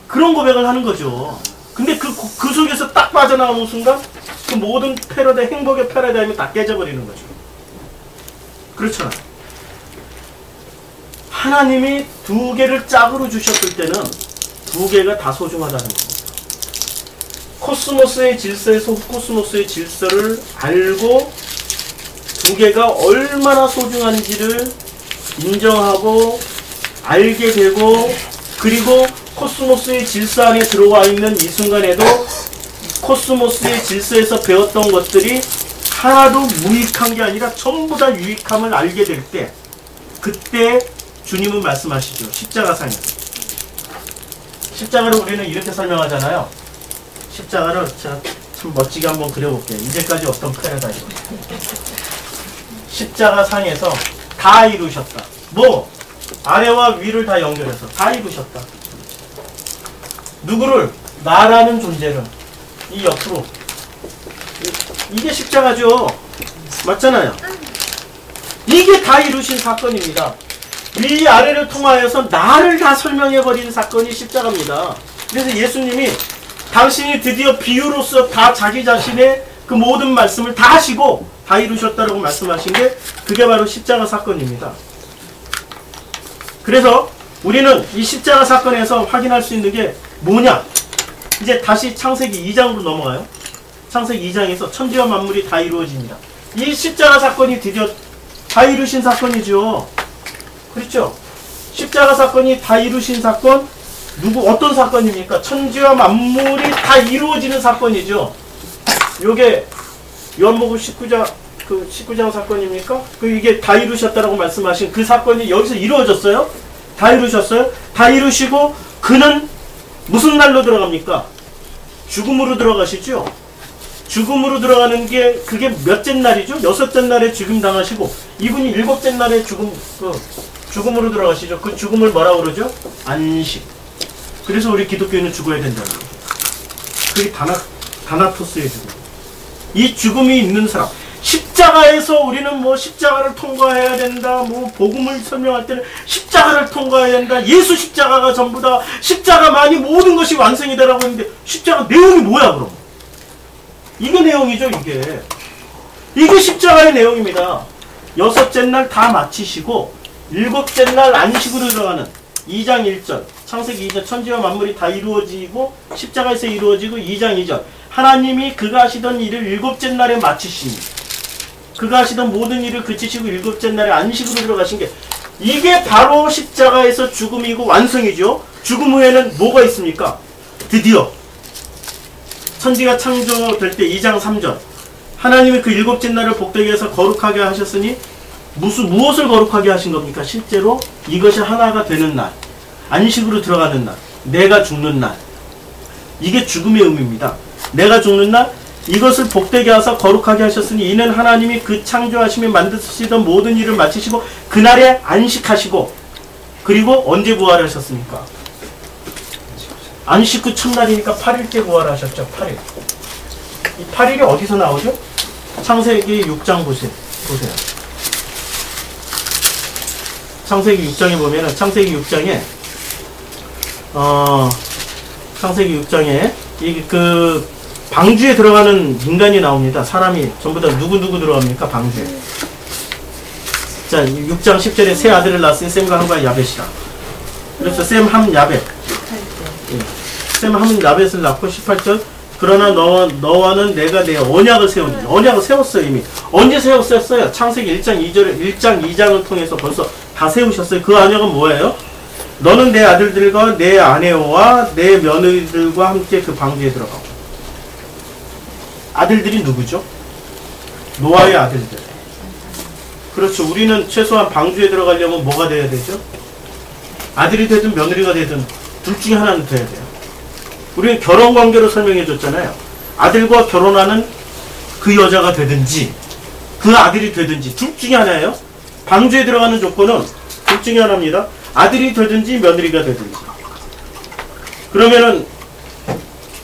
그런 고백을 하는 거죠. 근데 그 속에서 딱 빠져나오는 순간 그 모든 패러다임, 행복의 패러다임이 다 깨져버리는 거죠. 그렇잖아요. 하나님이 두 개를 짝으로 주셨을 때는 두 개가 다 소중하다는 겁니다. 코스모스의 질서에서 코스모스의 질서를 알고 두 개가 얼마나 소중한지를 인정하고 알게 되고, 그리고 코스모스의 질서 안에 들어와 있는 이 순간에도 코스모스의 질서에서 배웠던 것들이 하나도 무익한 게 아니라 전부 다 유익함을 알게 될 때, 그때 주님은 말씀하시죠. 십자가상에서. 십자가를 우리는 이렇게 설명하잖아요. 십자가를 제가 참 멋지게 한번 그려볼게요. 이제까지 어떤 패러다임. 십자가상에서 다 이루셨다. 뭐? 아래와 위를 다 연결해서 다 이루셨다. 누구를? 나라는 존재를. 이 옆으로. 이게 십자가죠. 맞잖아요. 이게 다 이루신 사건입니다. 위 아래를 통하여서 나를 다 설명해버리는 사건이 십자가입니다. 그래서 예수님이 당신이 드디어 비유로서 다 자기 자신의 그 모든 말씀을 다 하시고 다 이루셨다라고 말씀하신 게 그게 바로 십자가 사건입니다. 그래서 우리는 이 십자가 사건에서 확인할 수 있는 게 뭐냐? 이제 다시 창세기 2장으로 넘어가요. 창세기 2장에서 천지와 만물이 다 이루어집니다. 이 십자가 사건이 드디어 다 이루신 사건이죠. 그렇죠? 십자가 사건이 다 이루신 사건, 어떤 사건입니까? 천지와 만물이 다 이루어지는 사건이죠. 요게 요한복음 19장 그 19장 사건입니까? 그 이게 다 이루셨다라고 말씀하신 그 사건이 여기서 이루어졌어요? 다 이루셨어요? 다 이루시고 그는 무슨 날로 들어갑니까? 죽음으로 들어가시죠? 죽음으로 들어가는 게 그게 몇째 날이죠? 여섯째 날에 죽임 당하시고 이분이 일곱째 날에 죽음으로 들어가시죠. 그 죽음을 뭐라고 그러죠? 안식. 그래서 우리 기독교인은 죽어야 된다는 거예요. 그게 다나토스의 죽음. 이 죽음이 있는 사람. 십자가에서 우리는 뭐 십자가를 통과해야 된다. 뭐 복음을 설명할 때는 십자가를 통과해야 된다. 예수 십자가가 전부다. 십자가만이 모든 것이 완성이 되라고 했는데 십자가 내용이 뭐야 그럼? 이게 내용이죠 이게. 이게 십자가의 내용입니다. 여섯째 날 다 마치시고 일곱째 날 안식으로 들어가는 2장 1절 창세기 2장 천지와 만물이 다 이루어지고 십자가에서 이루어지고 2장 2절 하나님이 그가 하시던 일을 일곱째 날에 마치시니 그가 하시던 모든 일을 그치시고 일곱째 날에 안식으로 들어가신 게 이게 바로 십자가에서 죽음이고 완성이죠. 죽음 후에는 뭐가 있습니까? 드디어 천지가 창조될 때 2장 3절 하나님이 그 일곱째 날을 복되게 해서 거룩하게 하셨으니 무엇을 거룩하게 하신 겁니까? 실제로 이것이 하나가 되는 날 안식으로 들어가는 날 내가 죽는 날 이게 죽음의 의미입니다. 내가 죽는 날 이것을 복되게 하사 거룩하게 하셨으니 이는 하나님이 그 창조하시며 만드시던 모든 일을 마치시고 그날에 안식하시고 그리고 언제 부활하셨습니까? 안식 후 첫날이니까 8일째 부활하셨죠. 8일. 이 8일이 어디서 나오죠? 창세기 6장 보세요. 창세기 6장에 보면은 창세기 6장에 이 그 방주에 들어가는 인간이 나옵니다. 사람이 전부 다 누구 들어갑니까? 방주에. 자, 6장 10절에 세 아들을 낳았으니 셈과 함과 야벳이라. 그래서 셈, 함, 야벳. 셈, 함, 야벳을 낳고 18절 그러나 너와는 내가 내 언약을 세우니 언약을 세웠어요 이미. 언제 세웠어요? 창세기 1장 2장을 통해서 벌써 다 세우셨어요. 그 언약은 뭐예요? 너는 내 아들들과 내 아내와 내 며느리들과 함께 그 방주에 들어가고. 아들들이 누구죠? 노아의 아들들. 그렇죠. 우리는 최소한 방주에 들어가려면 뭐가 돼야 되죠? 아들이 되든 며느리가 되든 둘 중에 하나는 돼야 돼요. 우리는 결혼관계로 설명해 줬잖아요. 아들과 결혼하는 그 여자가 되든지 그 아들이 되든지 둘 중에 하나예요. 방주에 들어가는 조건은 둘 중에 하나입니다. 아들이 되든지 며느리가 되든지. 그러면은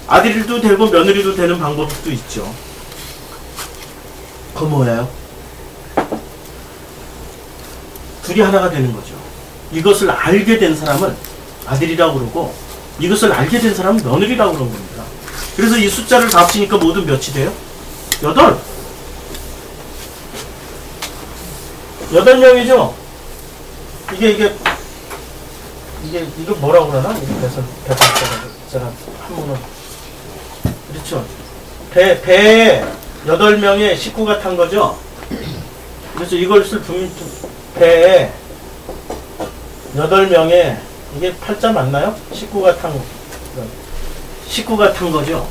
아들도 되고 며느리도 되는 방법도 있죠. 그건 뭐예요? 둘이 하나가 되는 거죠. 이것을 알게 된 사람은 아들이라고 그러고 이것을 알게 된 사람은 며느리라고 그런 겁니다. 그래서 이 숫자를 다 합치니까 모두 몇이 돼요? 8명이죠? 이게 뭐라고 그러나? 이게 배선자가 한문은 그렇죠. 배에 8명의 식구가 탄 거죠. 그래서 이것을 배에 8명의 이게 팔자 맞나요? 식구가 탄 거죠.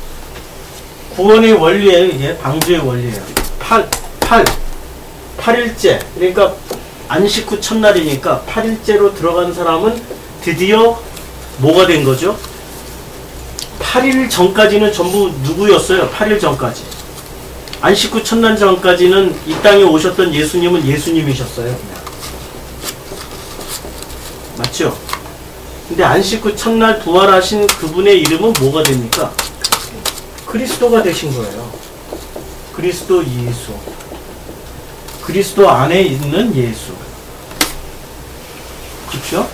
구원의 원리예요. 이게 방주의 원리예요. 8일째. 그러니까 안식 후 첫날이니까 8일째로 들어간 사람은 드디어 뭐가 된 거죠? 8일 전까지는 전부 누구였어요? 8일 전까지. 안식 후 첫날 전까지는 이 땅에 오셨던 예수님은 예수님이셨어요. 맞죠? 근데 안식 후 첫날 부활하신 그분의 이름은 뭐가 됩니까? 그리스도가 되신 거예요. 그리스도 예수. 그리스도 안에 있는 예수. 그렇죠?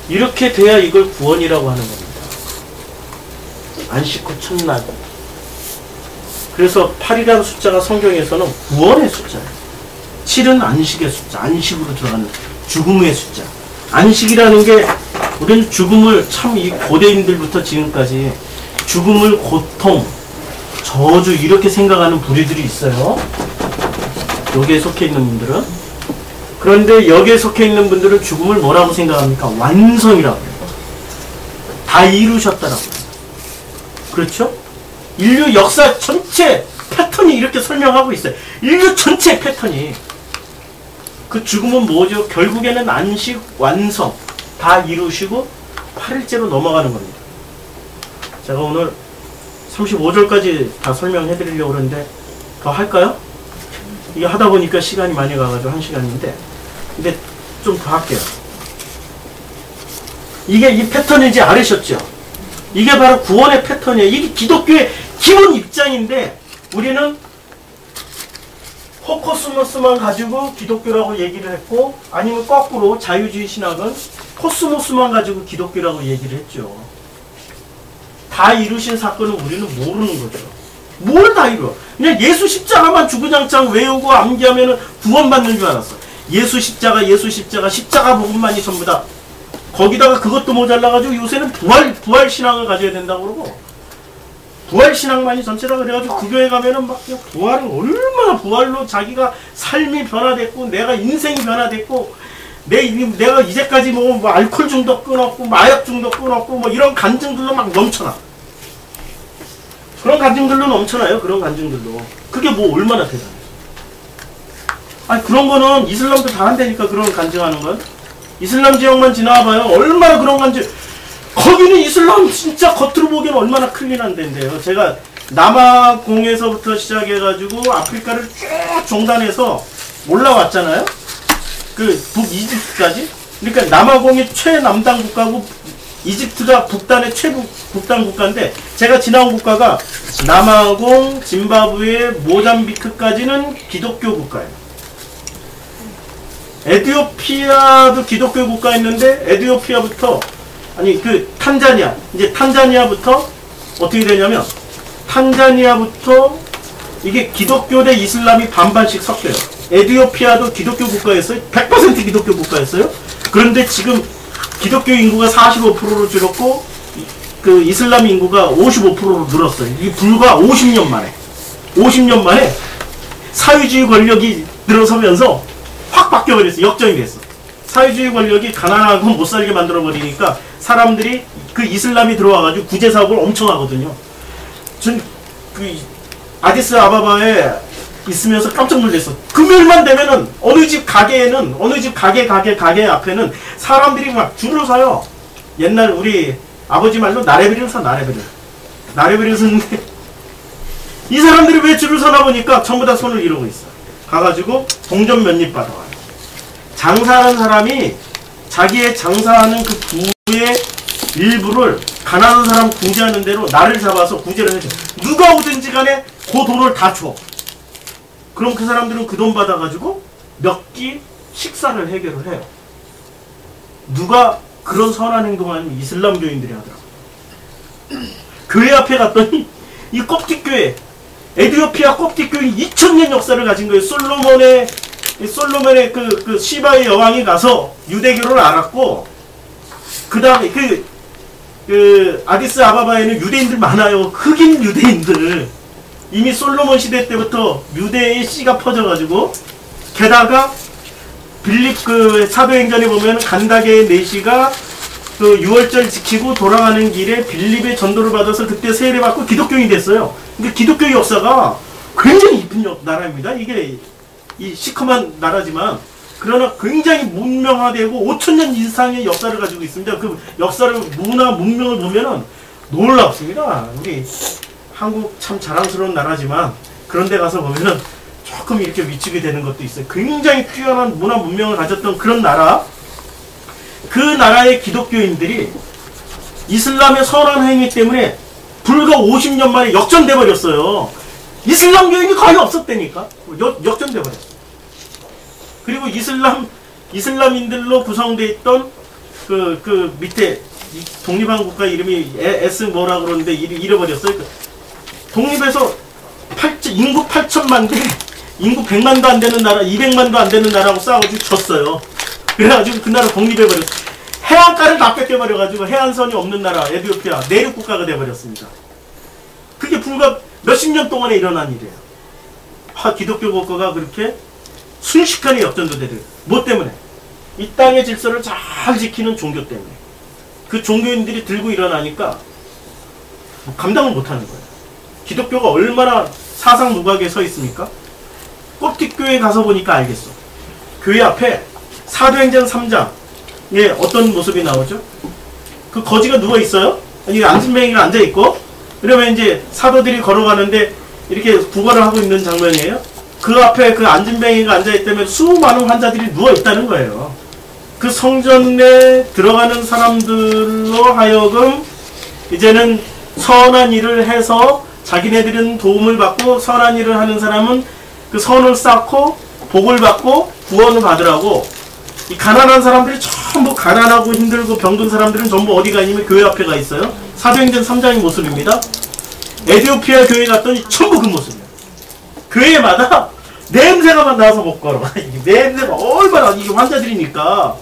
이렇게 돼야 이걸 구원이라고 하는 겁니다. 안식 후 첫날. 그래서 8이라는 숫자가 성경에서는 구원의 숫자예요. 7은 안식의 숫자. 안식으로 들어가는 죽음의 숫자. 안식이라는 게 우리는 죽음을 참 이 고대인들부터 지금까지 죽음을 고통, 저주 이렇게 생각하는 부류들이 있어요. 여기에 속해 있는 분들은. 그런데 여기에 속해 있는 분들은 죽음을 뭐라고 생각합니까? 완성이라고 해요. 다 이루셨다라고 해요. 그렇죠? 인류 역사 전체 패턴이 이렇게 설명하고 있어요. 인류 전체 패턴이. 그 죽음은 뭐죠? 결국에는 안식, 완성 다 이루시고 8일째로 넘어가는 겁니다. 제가 오늘 35절까지 다 설명해 드리려고 그러는데 더 할까요? 이게 하다 보니까 시간이 많이 가가지고 1시간인데 근데 좀 더 할게요. 이게 이 패턴인지 알으셨죠? 이게 바로 구원의 패턴이에요. 이게 기독교의 기본 입장인데 우리는 호코스모스만 가지고 기독교라고 얘기를 했고 아니면 거꾸로 자유주의 신학은 코스모스만 가지고 기독교라고 얘기를 했죠. 다 이루신 사건은 우리는 모르는 거죠. 뭘 다 이루어? 그냥 예수 십자가만 주구장창 외우고 암기하면 구원받는 줄 알았어. 예수 십자가, 예수 십자가, 십자가 복음만이 전부 다. 거기다가 그것도 모자라가지고 요새는 부활 신앙을 가져야 된다고 그러고 부활 신앙만이 전체다 그래가지고 그 교회 가면은 막 부활은 얼마나 부활로 자기가 삶이 변화됐고 내가 인생이 변화됐고 내가 이제까지 뭐 알코올 중독 끊었고 마약 중독 끊었고 뭐 이런 간증들로 막 넘쳐나. 그런 간증들로 넘쳐나요. 그런 간증들로. 그게 뭐 얼마나 대단해. 아니 그런 거는 이슬람도 다 한다니까. 그런 간증하는 건 이슬람 지역만 지나와봐요. 얼마나 그런 간증. 거기는 이슬람 진짜 겉으로 보기에는 얼마나 클린한 데인데요. 제가 남아공에서부터 시작해가지고 아프리카를 쭉 종단해서 올라왔잖아요. 그 북이집트까지. 그러니까 남아공이 최남단 국가고 이집트가 북단의 최북단 국가인데 제가 지나온 국가가 남아공, 짐바브웨, 모잠비크까지는 기독교 국가예요. 에티오피아도 기독교 국가였는데 에티오피아부터 아니 그 탄자니아 이제 탄자니아부터 어떻게 되냐면 탄자니아부터 이게 기독교 대 이슬람이 반반씩 섞여요. 에티오피아도 기독교 국가였어요. 100% 기독교 국가였어요. 그런데 지금 기독교 인구가 45%로 줄었고 그 이슬람 인구가 55%로 늘었어요. 이게 불과 50년 만에 사회주의 권력이 늘어서면서 확 바뀌어버렸어요. 역전이 됐어. 사회주의 권력이 가난하고 못살게 만들어버리니까 사람들이 그 이슬람이 들어와가지고 구제사업을 엄청 하거든요. 전 그 아디스 아바바에 있으면서 깜짝 놀랐어. 금요일만 되면은 어느 집 가게 앞에는 사람들이 막 줄을 서요. 옛날 우리 아버지 말로 나래비를 사. 나래비를 샀는데 이 사람들이 왜 줄을 서나 보니까 전부 다 손을 이러고 있어. 가가지고 동전 몇 입 받아와요. 장사하는 사람이 자기의 장사하는 그 부의 일부를 가난한 사람 구제하는 대로 나를 잡아서 구제를 해줘. 누가 오든지 간에 그 돈을 다 줘. 그럼 그 사람들은 그 돈 받아가지고 몇 끼 식사를 해결을 해요. 누가 그런 선한 행동하는 이슬람교인들이 하더라고요. 교회 앞에 갔더니 이 껍틱교회 에티오피아 껍틱교회 2000년 역사를 가진 거예요. 솔로몬의 그 시바의 여왕이 가서 유대교를 알았고 그 다음에 그 아디스 아바바에는 유대인들 많아요. 흑인 유대인들. 이미 솔로몬 시대 때부터 유대의 씨가 퍼져가지고 게다가 빌립 그 사도행전에 보면 간다게의 내시가 그 6월절 지키고 돌아가는 길에 빌립의 전도를 받아서 그때 세례받고 기독교인이 됐어요. 그러니까 기독교의 역사가 굉장히 깊은 나라입니다. 이게 이 시커먼 나라지만 그러나 굉장히 문명화되고 5000년 이상의 역사를 가지고 있습니다. 그 역사를 문화 문명을 보면은 놀랍습니다. 우리 한국 참 자랑스러운 나라지만 그런 데 가서 보면은 조금 이렇게 미치게 되는 것도 있어요. 굉장히 뛰어난 문화 문명을 가졌던 그런 나라, 그 나라의 기독교인들이 이슬람의 선한 행위 때문에 불과 50년 만에 역전돼 버렸어요. 이슬람 교인이 거의 없었다니까. 역전돼 버렸어요. 그리고 이슬람인들로 구성되어 있던 그 밑에 독립한 국가 이름이 S 뭐라 그러는데 잃어버렸어요. 독립해서 인구 8천만 대, 인구 100만도 안 되는 나라, 200만도 안 되는 나라하고 싸워가지고 졌어요. 그래가지고 그 나라 독립해버렸어요. 해안가를 다 뺏겨버려가지고 해안선이 없는 나라, 에티오피아, 내륙 국가가 돼버렸습니다. 그게 불과 몇십 년 동안에 일어난 일이에요. 기독교 국가가 그렇게 순식간에 역전도 되더라고요. 뭐 때문에? 이 땅의 질서를 잘 지키는 종교 때문에. 그 종교인들이 들고 일어나니까 감당을 못하는 거예요. 기독교가 얼마나 사상 누각에 서 있습니까? 꼽틱교회 가서 보니까 알겠어. 교회 앞에 사도행전 3장에 어떤 모습이 나오죠? 그 거지가 누워 있어요. 아니 안진뱅이가 앉아 있고, 그러면 이제 사도들이 걸어가는데 이렇게 구걸을 하고 있는 장면이에요. 그 앞에 그 안진뱅이가 앉아 있다면 수많은 환자들이 누워 있다는 거예요. 그 성전에 들어가는 사람들로 하여금 이제는 선한 일을 해서 자기네들은 도움을 받고, 선한 일을 하는 사람은 그 선을 쌓고 복을 받고 구원을 받으라고, 이 가난한 사람들이 전부, 가난하고 힘들고 병든 사람들은 전부 어디가 있냐면 교회 앞에 가 있어요. 사도행전 3장의 모습입니다. 에티오피아 교회 갔더니 전부 그 모습이에요. 교회마다 냄새가 막 나서 못 걸어. 냄새가 얼마나, 이게 환자들이니까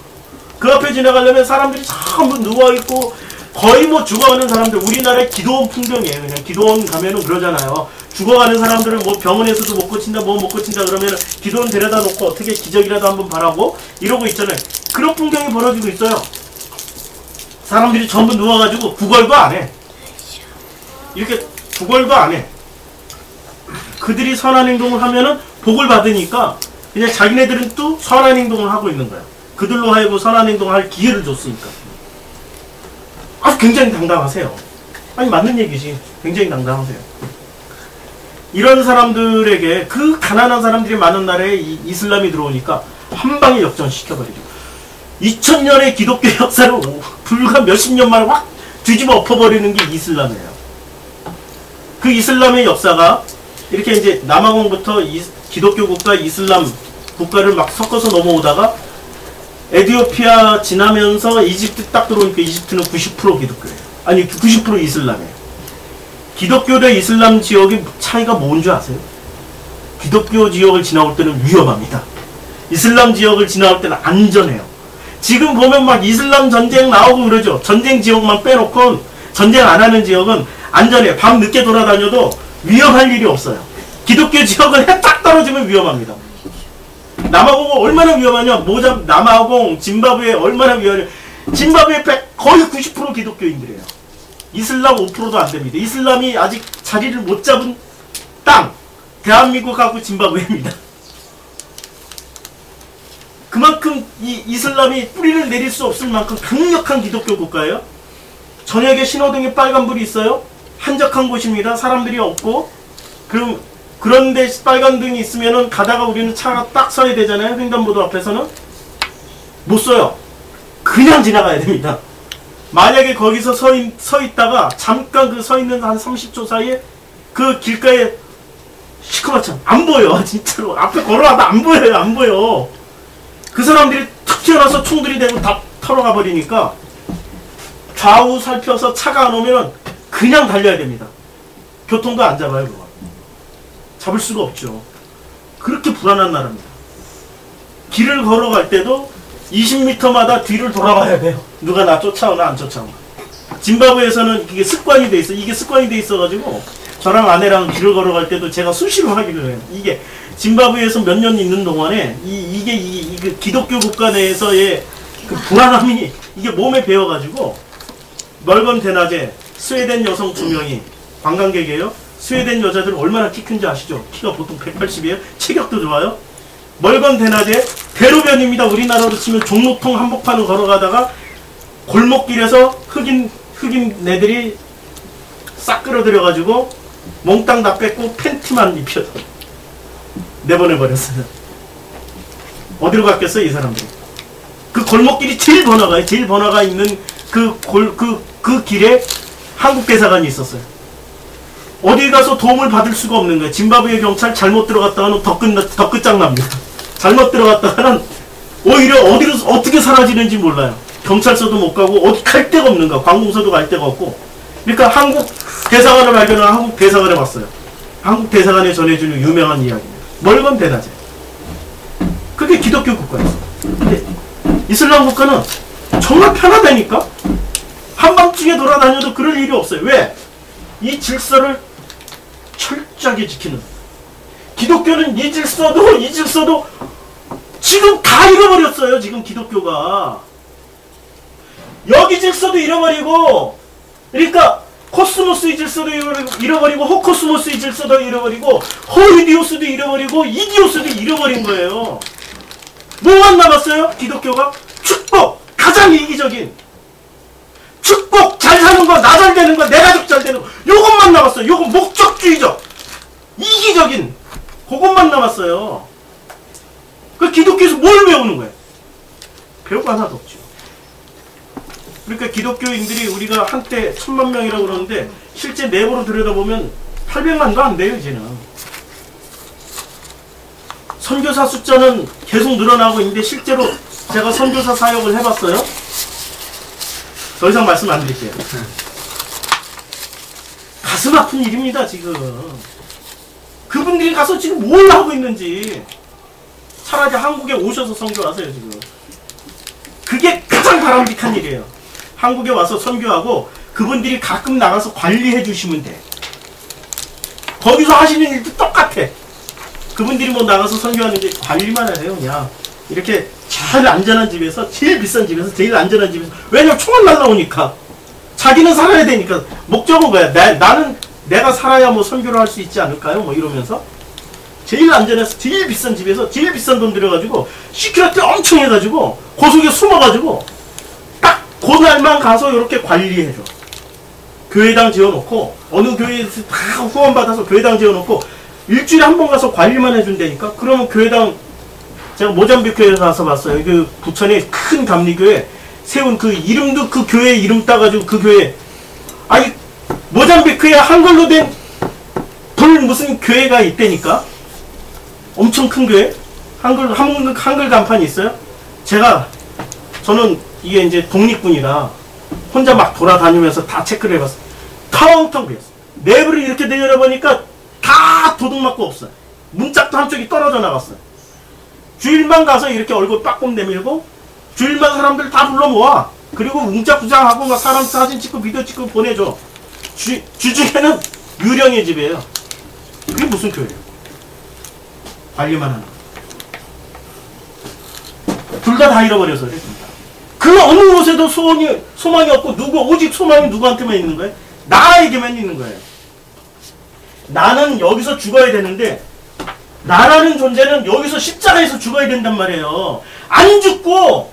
그 앞에 지나가려면 사람들이 전부 누워있고 거의 뭐 죽어가는 사람들, 우리나라의 기도원 풍경이에요. 그냥 기도원 가면은 그러잖아요. 죽어가는 사람들을 뭐 병원에서도 못 고친다, 뭐 못 고친다 그러면 기도원 데려다 놓고 어떻게 기적이라도 한번 바라고 이러고 있잖아요. 그런 풍경이 벌어지고 있어요. 사람들이 전부 누워가지고 구걸도 안 해. 이렇게 구걸도 안 해. 그들이 선한 행동을 하면은 복을 받으니까 그냥 자기네들은 또 선한 행동을 하고 있는 거야. 그들로 하여금 선한 행동을 할 기회를 줬으니까. 아주 굉장히 당당하세요. 아니 맞는 얘기지. 굉장히 당당하세요. 이런 사람들에게, 그 가난한 사람들이 많은 나라에 이슬람이 들어오니까 한 방에 역전시켜버리죠. 2000년의 기독교 역사를 불과 몇십 년 만에 확 뒤집어 엎어버리는 게 이슬람이에요. 그 이슬람의 역사가 이렇게 이제 남아공부터 기독교 국가, 이슬람 국가를 막 섞어서 넘어오다가 에티오피아 지나면서 이집트 딱 들어오니까 이집트는 90% 기독교예요. 아니 90% 이슬람이에요. 기독교 대 이슬람 지역의 차이가 뭔지 아세요? 기독교 지역을 지나올 때는 위험합니다. 이슬람 지역을 지나올 때는 안전해요. 지금 보면 막 이슬람 전쟁 나오고 그러죠. 전쟁 지역만 빼놓고 전쟁 안 하는 지역은 안전해요. 밤 늦게 돌아다녀도 위험할 일이 없어요. 기독교 지역은 해 딱 떨어지면 위험합니다. 남아공 얼마나 위험하냐? 남아공, 짐바브웨 얼마나 위험하냐? 짐바브웨 거의 90% 기독교인들이에요. 이슬람 5%도 안 됩니다. 이슬람이 아직 자리를 못 잡은 땅, 대한민국하고 짐바브웨입니다. 그만큼 이 이슬람이 뿌리를 내릴 수 없을 만큼 강력한 기독교 국가예요. 저녁에 신호등에 빨간불이 있어요. 한적한 곳입니다. 사람들이 없고. 그런데 빨간 등이 있으면은 가다가 우리는 차가 딱 서야 되잖아요. 횡단보도 앞에서는. 못 서요. 그냥 지나가야 됩니다. 만약에 거기서 서 있다가 잠깐 그 서 있는 한 30초 사이에 그 길가에 시커멓잖아. 안 보여. 진짜로. 앞에 걸어가다 안 보여요. 안 보여. 그 사람들이 툭 튀어나와서 총들이 되고 다 털어가 버리니까 좌우 살펴서 차가 안 오면 그냥 달려야 됩니다. 교통도 안 잡아요. 그거. 잡을 수가 없죠. 그렇게 불안한 나라입니다. 길을 걸어갈 때도 20m마다 뒤를 돌아봐야 돼요. 누가 나 쫓아오나 안 쫓아오나. 짐바브웨에서는 이게 습관이 돼 있어. 이게 습관이 돼 있어가지고 저랑 아내랑 길을 걸어갈 때도 제가 수시로 하기를 해요. 이게 짐바브웨에서 몇 년 있는 동안에 이게 기독교 국가 내에서의 그 불안함이 이게 몸에 배어가지고 멀건 대낮에 스웨덴 여성 2명이 관광객이에요. 스웨덴 여자들은 얼마나 키 큰지 아시죠? 키가 보통 180이에요. 체격도 좋아요. 멀건 대낮에 대로변입니다. 우리나라로 치면 종로통 한복판을 걸어가다가 골목길에서 흑인 애들이 싹 끌어들여가지고 몽땅 다 뺏고 팬티만 입혀서 내보내버렸어요. 어디로 갔겠어요 이 사람들이. 그 골목길이 제일 번화가에 제일 번화가 있는 그 길에 한국 대사관이 있었어요. 어디 가서 도움을 받을 수가 없는 거예요. 짐바브웨 경찰 잘못 들어갔다가는 더 끝장납니다. 잘못 들어갔다가는 오히려 어디로 어떻게 사라지는지 몰라요. 경찰서도 못 가고 어디 갈 데가 없는 거야. 관공서도 갈 데가 없고. 그러니까 한국 대사관을 발견하고 한국 대사관에 왔어요. 한국 대사관에 전해주는 유명한 이야기입니다. 멀건 대낮에. 그게 기독교 국가였어. 근데 이슬람 국가는 정말 편하다니까. 한밤중에 돌아다녀도 그럴 일이 없어요. 왜? 이 질서를 철저하게 지키는. 기독교는 이 질서도 지금 다 잃어버렸어요. 지금 기독교가. 여기 질서도 잃어버리고, 그러니까 코스모스의 질서도 잃어버리고 호코스모스의 질서도 잃어버리고 호이디오스도 잃어버리고 이디오스도 잃어버린 거예요. 뭐만 남았어요? 기독교가 축복, 가장 이기적인 축복, 잘 사는 거, 나 잘 되는 거, 내 가족 잘 되는 거, 요것만 남았어요. 요거 목적주의적 이기적인 그것만 남았어요. 그 기독교에서 뭘 배우는 거예요? 배울 거 하나도 없죠. 그러니까 기독교인들이 우리가 한때 1000만 명이라고 그러는데 실제 내부로 들여다보면 800만도 안 돼요, 이제는. 선교사 숫자는 계속 늘어나고 있는데 실제로 제가 선교사 사역을 해봤어요. 더 이상 말씀 안 드릴게요. 가슴 아픈 일입니다, 지금. 그분들이 가서 지금 뭘 하고 있는지. 차라리 한국에 오셔서 선교하세요, 지금. 그게 가장 바람직한 일이에요. 한국에 와서 선교하고 그분들이 가끔 나가서 관리해 주시면 돼. 거기서 하시는 일도 똑같아. 그분들이 뭐 나가서 선교하는데 관리만 해요, 그냥. 이렇게 제일 안전한 집에서, 제일 비싼 집에서, 제일 안전한 집에서. 왜냐면 총알 날라오니까. 자기는 살아야 되니까. 목적은 뭐야? 나는 내가 살아야 뭐 선교를 할 수 있지 않을까요? 뭐 이러면서. 제일 안전해서, 제일 비싼 집에서, 제일 비싼 돈 들여가지고, 시큐리티 엄청 해가지고, 그 속에 숨어가지고, 딱 그날만 가서 이렇게 관리해줘. 교회당 지어놓고, 어느 교회에서 다 후원받아서 교회당 지어놓고, 일주일에 한 번 가서 관리만 해준다니까? 그러면 교회당, 제가 모잠비크에 가서 봤어요. 그 부천에 큰 감리교회 세운 그 이름도 그 교회 이름 따가지고 그 교회. 아니, 모잠비크에 한글로 된 돌 무슨 교회가 있다니까? 엄청 큰 교회? 한글 간판이 있어요? 저는 이게 이제 독립군이라 혼자 막 돌아다니면서 다 체크를 해봤어요. 텅텅 비었어요. 내부를 이렇게 내려보니까 다 도둑 맞고 없어요. 문짝도 한쪽이 떨어져 나갔어요. 주일만 가서 이렇게 얼굴 빠꼼 내밀고 주일만 사람들 다 불러 모아. 그리고 웅짝구장하고 막 사람 사진 찍고 비디오 찍고 보내줘. 주중에는 유령의 집이에요. 그게 무슨 교회예요? 관리만 하는 거. 둘 다 잃어버려서 그랬습니다. 그 어느 곳에도 소망이 없고 오직 소망이 누구한테만 있는 거예요? 나에게만 있는 거예요. 나는 여기서 죽어야 되는데 나라는 존재는 여기서 십자가에서 죽어야 된단 말이에요. 안 죽고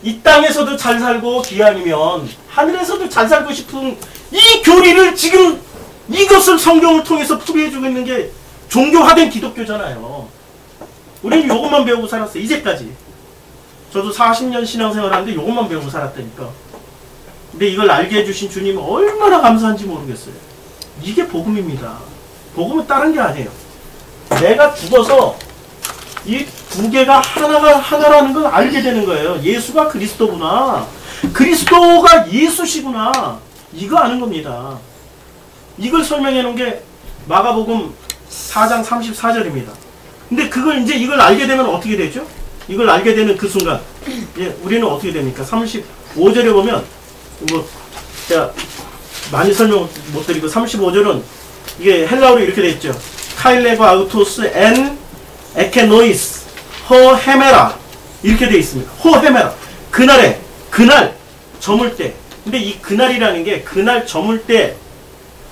이 땅에서도 잘 살고 기왕이면 하늘에서도 잘 살고 싶은 이 교리를 지금 이것을 성경을 통해서 풀이해주고 있는 게 종교화된 기독교잖아요. 우리는 요것만 배우고 살았어요. 이제까지. 저도 40년 신앙생활 하는데 요것만 배우고 살았다니까. 근데 이걸 알게 해주신 주님이 얼마나 감사한지 모르겠어요. 이게 복음입니다. 복음은 다른 게 아니에요. 내가 죽어서 이 두 개가 하나라는 걸 알게 되는 거예요. 예수가 그리스도구나. 그리스도가 예수시구나. 이거 아는 겁니다. 이걸 설명해 놓은 게 마가복음 4장 34절입니다. 근데 이걸 알게 되면 어떻게 되죠? 이걸 알게 되는 그 순간, 우리는 어떻게 됩니까? 35절에 보면, 제가 많이 설명 못 드리고, 35절은 이게 헬라어로 이렇게 돼 있죠. 카일레고 아우토스 엔 에케노이스 허 헤메라 이렇게 돼 있습니다. 허 헤메라. 그날 저물 때. 근데 이 그날이라는 게 그날 저물 때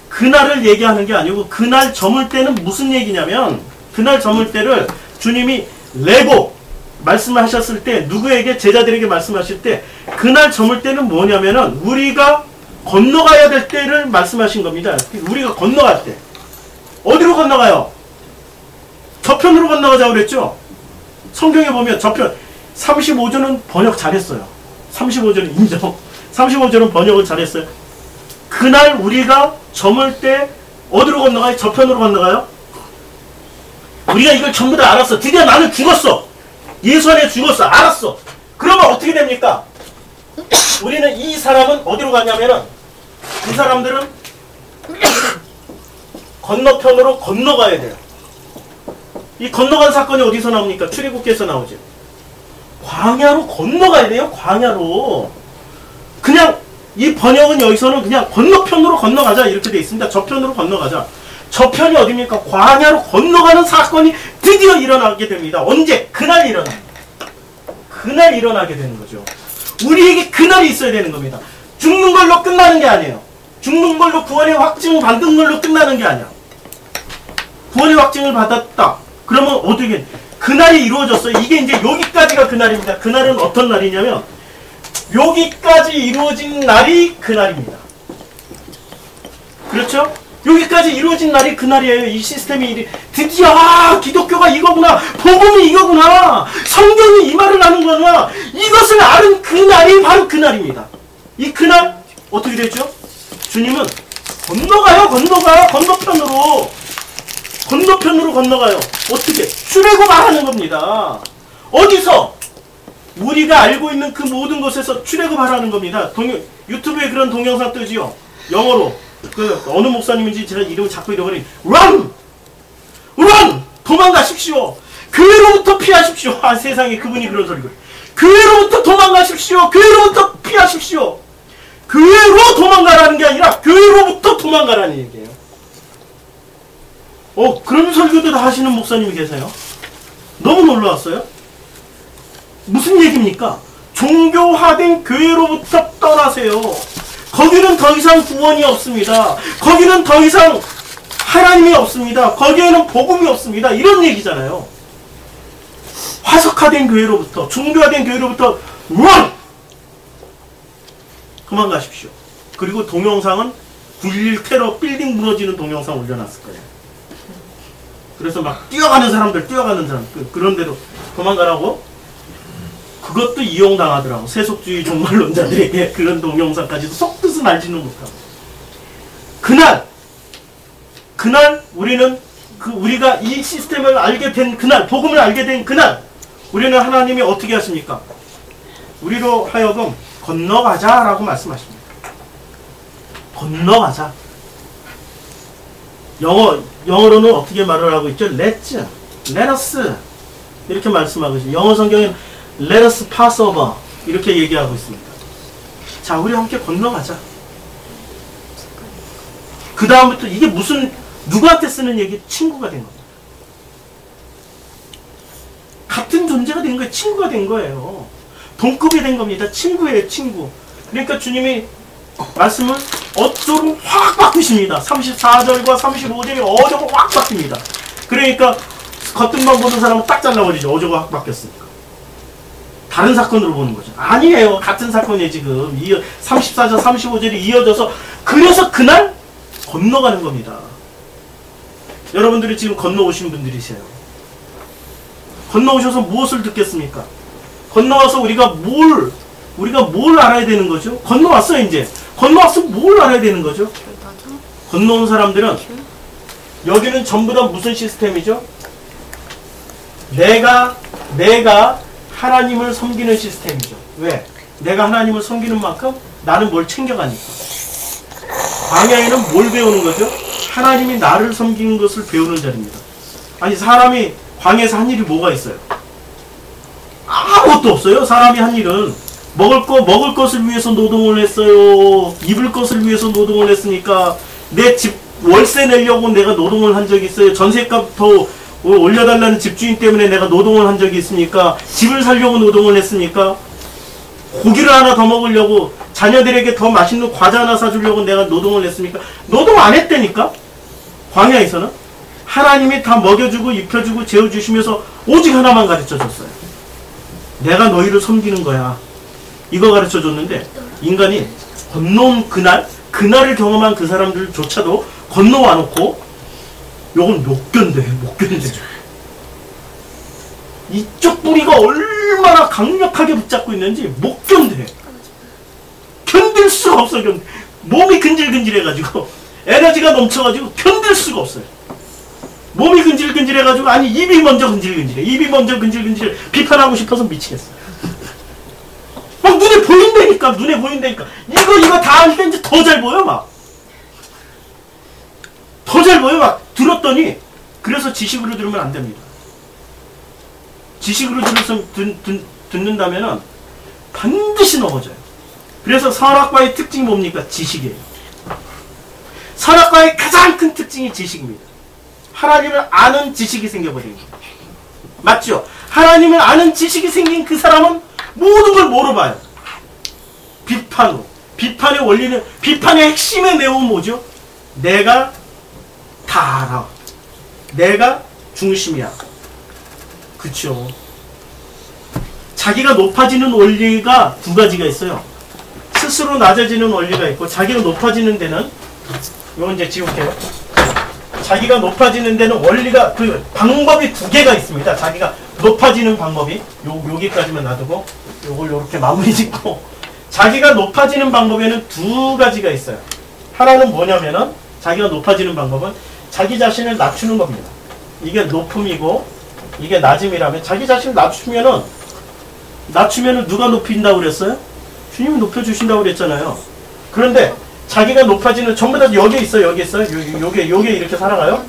그날을 얘기하는 게 아니고 그날 저물 때는 무슨 얘기냐면 그날 저물 때를 주님이 레고 말씀하셨을 때 누구에게 제자들에게 말씀하실 때 그날 저물 때는 뭐냐면은 우리가 건너가야 될 때를 말씀하신 겁니다. 우리가 건너갈 때 어디로 건너가요? 저편으로 건너가자고 그랬죠? 성경에 보면 저편 35절은 번역 잘했어요. 35절은 인정. 35절은 번역을 잘했어요. 그날 우리가 저물 때 어디로 건너가요? 저편으로 건너가요? 우리가 이걸 전부 다 알았어. 드디어 나는 죽었어. 예수 안에 죽었어. 알았어. 그러면 어떻게 됩니까? 우리는 이 사람은 어디로 가냐면은 이 사람들은 건너편으로 건너가야 돼요. 이 건너간 사건이 어디서 나옵니까? 출애굽기에서 나오죠. 광야로 건너가야 돼요. 광야로. 그냥 이 번역은 여기서는 그냥 건너편으로 건너가자 이렇게 돼 있습니다. 저편으로 건너가자. 저편이 어디입니까? 광야로 건너가는 사건이 드디어 일어나게 됩니다. 언제? 그날 그날 일어나게 되는 거죠. 우리에게 그날이 있어야 되는 겁니다. 죽는 걸로 끝나는 게 아니에요. 죽는 걸로 구원의 확증 받은 걸로 끝나는 게 아니야. 구원의 확증을 받았다. 그러면 어떻게 그날이 이루어졌어요. 이게 이제 여기까지가 그날입니다. 그날은 어떤 날이냐면 여기까지 이루어진 날이 그날입니다. 그렇죠? 여기까지 이루어진 날이 그날이에요. 이 시스템이 드디어 기독교가 이거구나. 복음이 이거구나. 성경이 이 말을 하는 거구나. 이것을 아는 그날이 바로 그날입니다. 이 그날 어떻게 되죠? 주님은 건너가요. 건너편으로 건너가요. 어떻게? 출애굽하는 겁니다. 어디서? 우리가 알고 있는 그 모든 곳에서 출애굽하라는 겁니다. 유튜브에 그런 동영상 뜨지요. 영어로. 그 어느 목사님인지 제가 이름을 자꾸 잃어버린 Run! 도망가십시오. 교회로부터 피하십시오. 세상에 그분이 그런 소리고. 교회로부터 도망가십시오. 교회로부터 피하십시오. 교회로 도망가라는 게 아니라 교회로부터 도망가라는 얘기예요. 그런 설교도 다 하시는 목사님이 계세요. 너무 놀라웠어요. 무슨 얘기입니까? 종교화된 교회로부터 떠나세요. 거기는 더 이상 구원이 없습니다. 거기는 더 이상 하나님이 없습니다. 거기에는 복음이 없습니다. 이런 얘기잖아요. 화석화된 교회로부터, 종교화된 교회로부터 run! 그만 가십시오. 그리고 동영상은 9.11 테러 빌딩 무너지는 동영상 올려놨을 거예요. 그래서 막 뛰어가는 사람 그런데도 도망가라고? 그것도 이용당하더라고. 세속주의 종말론자들에게 그런 동영상까지도 속뜻은 알지는 못하고. 그날 우리는 우리가 이 시스템을 알게 된 그날, 복음을 알게 된 그날, 우리는 하나님이 어떻게 하십니까? 우리로 하여금 건너가자라고 말씀하십니다. 건너가자. 영어로는 어떻게 말을 하고 있죠? let us 이렇게 말씀하고 있어요. 영어 성경에는 let us pass over 이렇게 얘기하고 있습니다. 자, 우리 함께 건너가자. 그 다음부터 이게 누구한테 쓰는 얘기? 친구가 된 겁니다. 같은 존재가 된 거예요. 친구가 된 거예요. 동급이 된 겁니다. 친구예요, 친구. 그러니까 주님이 말씀을 어조로 확 바꾸십니다. 34절과 35절이 어조가 확 바뀝니다. 그러니까 겉등만 보는 사람은 딱 잘라버리죠. 어조가 확 바뀌었으니까. 다른 사건으로 보는 거죠. 아니에요. 같은 사건이에요. 지금 34절 35절이 이어져서 그래서 그날 건너가는 겁니다. 여러분들이 지금 건너오신 분들이세요. 건너오셔서 무엇을 듣겠습니까? 건너와서 우리가 뭘 알아야 되는 거죠? 건너왔어요. 이제 건너와서 뭘 알아야 되는 거죠? 건너온 사람들은 여기는 전부 다 무슨 시스템이죠? 내가 하나님을 섬기는 시스템이죠. 왜? 내가 하나님을 섬기는 만큼 나는 뭘 챙겨가니까. 광야에는 뭘 배우는 거죠? 하나님이 나를 섬기는 것을 배우는 자리입니다. 아니, 사람이 광야에서 한 일이 뭐가 있어요? 아무것도 없어요. 사람이 한 일은 먹을 것을 위해서 노동을 했어요. 입을 것을 위해서 노동을 했으니까. 내 집 월세 내려고 내가 노동을 한 적이 있어요. 전세값 더 올려달라는 집주인 때문에 내가 노동을 한 적이 있습니까? 집을 살려고 노동을 했습니까? 고기를 하나 더 먹으려고, 자녀들에게 더 맛있는 과자 하나 사주려고 내가 노동을 했습니까? 노동 안 했다니까? 광야에서는 하나님이 다 먹여주고 입혀주고 재워주시면서 오직 하나만 가르쳐줬어요. 내가 너희를 섬기는 거야. 이거 가르쳐줬는데 인간이 건너온 그날을 경험한 그 사람들조차도 건너와 놓고 요건 못 견뎌요. 이쪽 뿌리가 얼마나 강력하게 붙잡고 있는지 못 견뎌요. 견딜 수가 없어. 몸이 근질근질해가지고 에너지가 넘쳐가지고 견딜 수가 없어요. 몸이 근질근질해가지고, 아니 입이 먼저 근질근질해. 비판하고 싶어서 미치겠어. 막 눈에 보인다니까. 이거 다 할 때 이제 더 잘 보여. 막 들었더니, 그래서 지식으로 들으면 안 됩니다. 지식으로 듣는다면은 반드시 넘어져요. 그래서 선악과의 특징이 뭡니까? 지식이에요. 선악과의 가장 큰 특징이 지식입니다. 하나님을 아는 지식이 생겨버린 거예요. 맞죠? 하나님을 아는 지식이 생긴 그 사람은 모든 걸 뭐로 봐요? 비판으로. 비판의 원리는, 비판의 핵심의 내용은 뭐죠? 내가 다 알아. 내가 중심이야. 그쵸. 자기가 높아지는 원리가 두 가지가 있어요. 스스로 낮아지는 원리가 있고, 자기가 높아지는 데는, 이건 이제 지울게요. 자기가 높아지는 데는 원리가, 그 방법이 두 개가 있습니다. 자기가 높아지는 방법이. 여기까지만 놔두고, 요걸 요렇게 마무리 짓고, 자기가 높아지는 방법에는 두 가지가 있어요. 하나는 뭐냐면은, 자기가 높아지는 방법은 자기 자신을 낮추는 겁니다. 이게 높음이고, 이게 낮음이라면, 자기 자신을 낮추면은 누가 높인다고 그랬어요? 주님이 높여주신다고 그랬잖아요. 그런데 자기가 높아지는, 전부 다 여기에 있어요. 여기 있어요. 요게 이렇게 살아가요?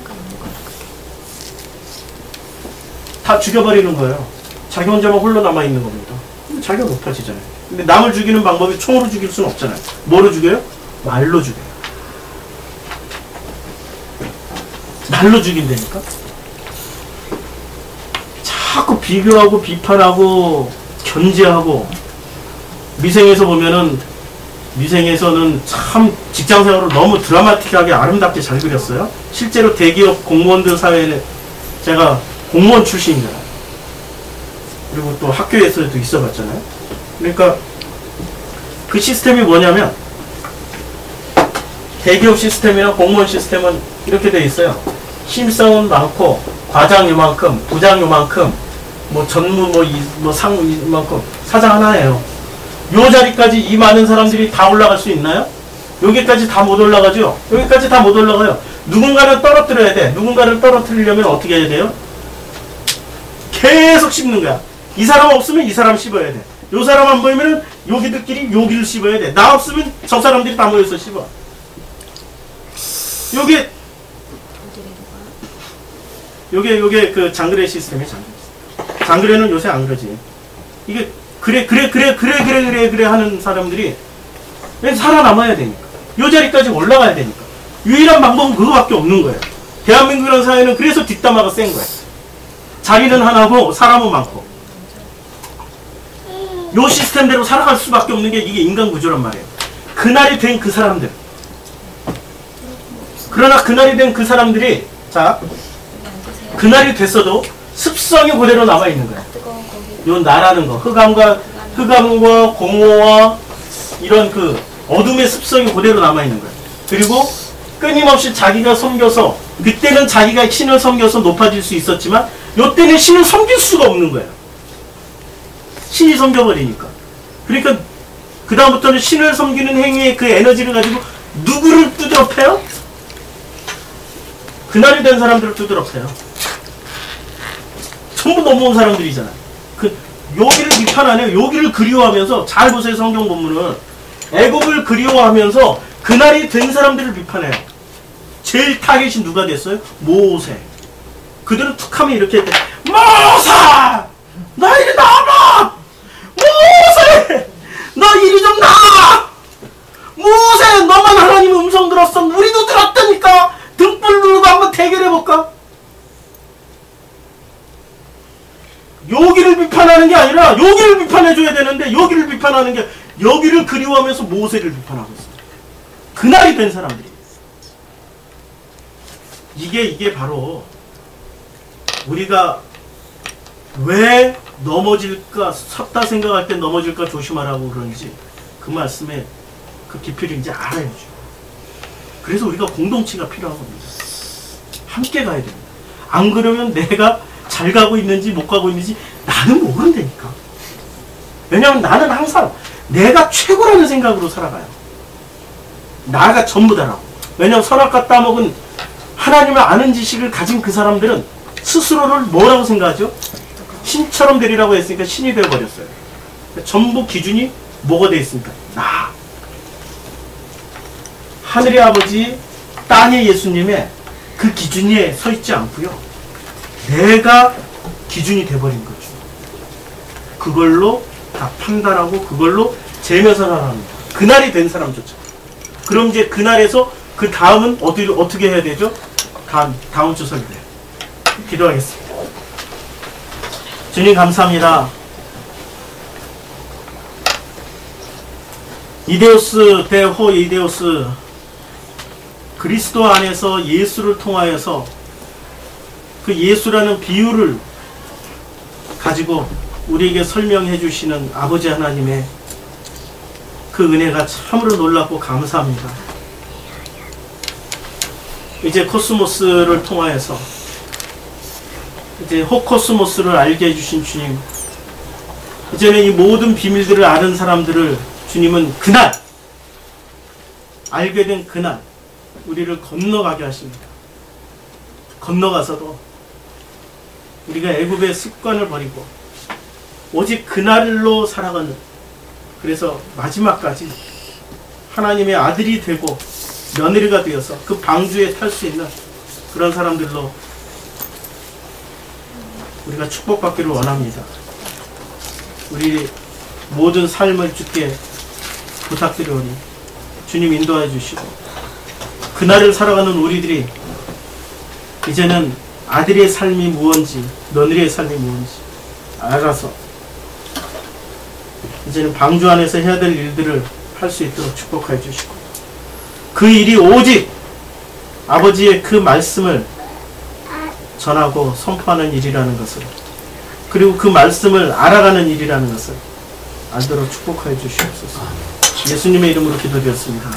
다 죽여버리는 거예요. 자기 혼자만 홀로 남아있는 겁니다. 근데 자기가 높아지잖아요. 근데 남을 죽이는 방법이 총으로 죽일 수는 없잖아요. 뭐로 죽여요? 말로 죽여요. 말로 죽인다니까? 자꾸 비교하고 비판하고 견제하고. 미생에서 보면은, 미생에서는 참 직장생활을 너무 드라마틱하게 아름답게 잘 그렸어요. 실제로 대기업 공무원들 사회에 제가 공무원 출신이잖아요. 그리고 또 학교에서도 있어봤잖아요. 그러니까 그 시스템이 뭐냐면, 대기업 시스템이나 공무원 시스템은 이렇게 돼 있어요. 신입사원 많고, 과장 요만큼, 부장 요만큼, 뭐 전무 뭐 상무 이만큼, 사장 하나예요. 요 자리까지 이 많은 사람들이 다 올라갈 수 있나요? 여기까지 다 못 올라가죠? 여기까지 다 못 올라가요. 누군가를 떨어뜨려야 돼. 누군가를 떨어뜨리려면 어떻게 해야 돼요? 계속 씹는 거야. 이 사람 없으면 이 사람 씹어야 돼. 요 사람 안 보이면은 여기들끼리 여기를 씹어야 돼. 나 없으면 저 사람들이 다 모여서 씹어. 요게 그 장그래 시스템이에요. 장그래는 요새 안 그러지. 이게 그래 하는 사람들이 살아남아야 되니까. 요 자리까지 올라가야 되니까. 유일한 방법은 그거밖에 없는 거예요. 대한민국이라는 사회는 그래서 뒷담화가 센 거예요. 자리는 하나고 사람은 많고. 요 시스템대로 살아갈 수밖에 없는 게 이게 인간 구조란 말이에요. 그날이 된 그 사람들. 그러나 그날이 된 그 사람들이, 자, 그날이 됐어도 습성이 그대로 남아있는 거야. 요 나라는 거. 흑암과 공허와 이런 그 어둠의 습성이 그대로 남아있는 거야. 그리고 끊임없이 자기가 섬겨서, 그때는 자기가 신을 섬겨서 높아질 수 있었지만, 요때는 신을 섬길 수가 없는 거야. 신이 섬겨버리니까. 그러니까 그 다음부터는 신을 섬기는 행위의 그 에너지를 가지고 누구를 두드러 패요? 그날이 된 사람들을 두드러 패요. 전부 넘어온 사람들이잖아요. 여기를 비판 안 해요. 여기를 그리워하면서, 잘 보세요. 성경 본문은 애굽을 그리워하면서 그날이 된 사람들을 비판해요. 제일 타겟이 누가 됐어요? 모세. 그들은 툭하면 이렇게 했대. 모세! 나 이리 나와봐! 모세! 너 이리 좀 나와! 모세! 너만 하나님 음성 들었어. 우리도 들었다니까. 등불 누르고 한번 대결해볼까? 여기를 비판하는 게 아니라 여기를 비판해줘야 되는데, 여기를 비판하는 게, 여기를 그리워하면서 모세를 비판하고 있어요. 그날이 된 사람들이. 이게 바로 우리가 왜 넘어질까, 섰다 생각할 때 넘어질까 조심하라고 그러는지, 그 말씀에 그 깊이를 이제 알아야죠. 그래서 우리가 공동체가 필요한 겁니다. 함께 가야 됩니다. 안 그러면 내가 잘 가고 있는지 못 가고 있는지 나는 모른다니까. 왜냐하면 나는 항상 내가 최고라는 생각으로 살아가요. 나가 전부다라고. 왜냐하면 선악과 따먹은 하나님을 아는 지식을 가진 그 사람들은 스스로를 뭐라고 생각하죠? 신처럼 되리라고 했으니까 신이 되어버렸어요. 전부 기준이 뭐가 되어 있습니까? 나. 하늘의 아버지, 땅의 예수님의 그 기준에 서 있지 않고요. 내가 기준이 돼버린 거죠. 그걸로 다 판단하고 그걸로 재면서 살아갑니다. 그날이 된 사람조차. 그럼 이제 그날에서 그 다음은 어떻게 해야 되죠? 다음 주 설교. 기도하겠습니다. 주님 감사합니다. 이데오스 대호 이데오스, 그리스도 안에서 예수를 통하여서 그 예수라는 비유를 가지고 우리에게 설명해 주시는 아버지 하나님의 그 은혜가 참으로 놀랍고 감사합니다. 이제 코스모스를 통하여서 이제 호코스모스를 알게 해주신 주님, 이제는 이 모든 비밀들을 아는 사람들을 주님은 그날, 알게 된 그날 우리를 건너가게 하십니다. 건너가서도 우리가 애굽의 습관을 버리고 오직 그날로 살아가는, 그래서 마지막까지 하나님의 아들이 되고 며느리가 되어서 그 방주에 탈 수 있는 그런 사람들로 우리가 축복받기를 원합니다. 우리 모든 삶을 주께 부탁드리오니 주님 인도해 주시고, 그날을 살아가는 우리들이 이제는 아들의 삶이 무언지 며느리의 삶이 무언지 알아서 이제는 방주 안에서 해야 될 일들을 할 수 있도록 축복해 주시고, 그 일이 오직 아버지의 그 말씀을 전하고 선포하는 일이라는 것을, 그리고 그 말씀을 알아가는 일이라는 것을 알도록 축복해 주시옵소서. 예수님의 이름으로 기도드렸습니다.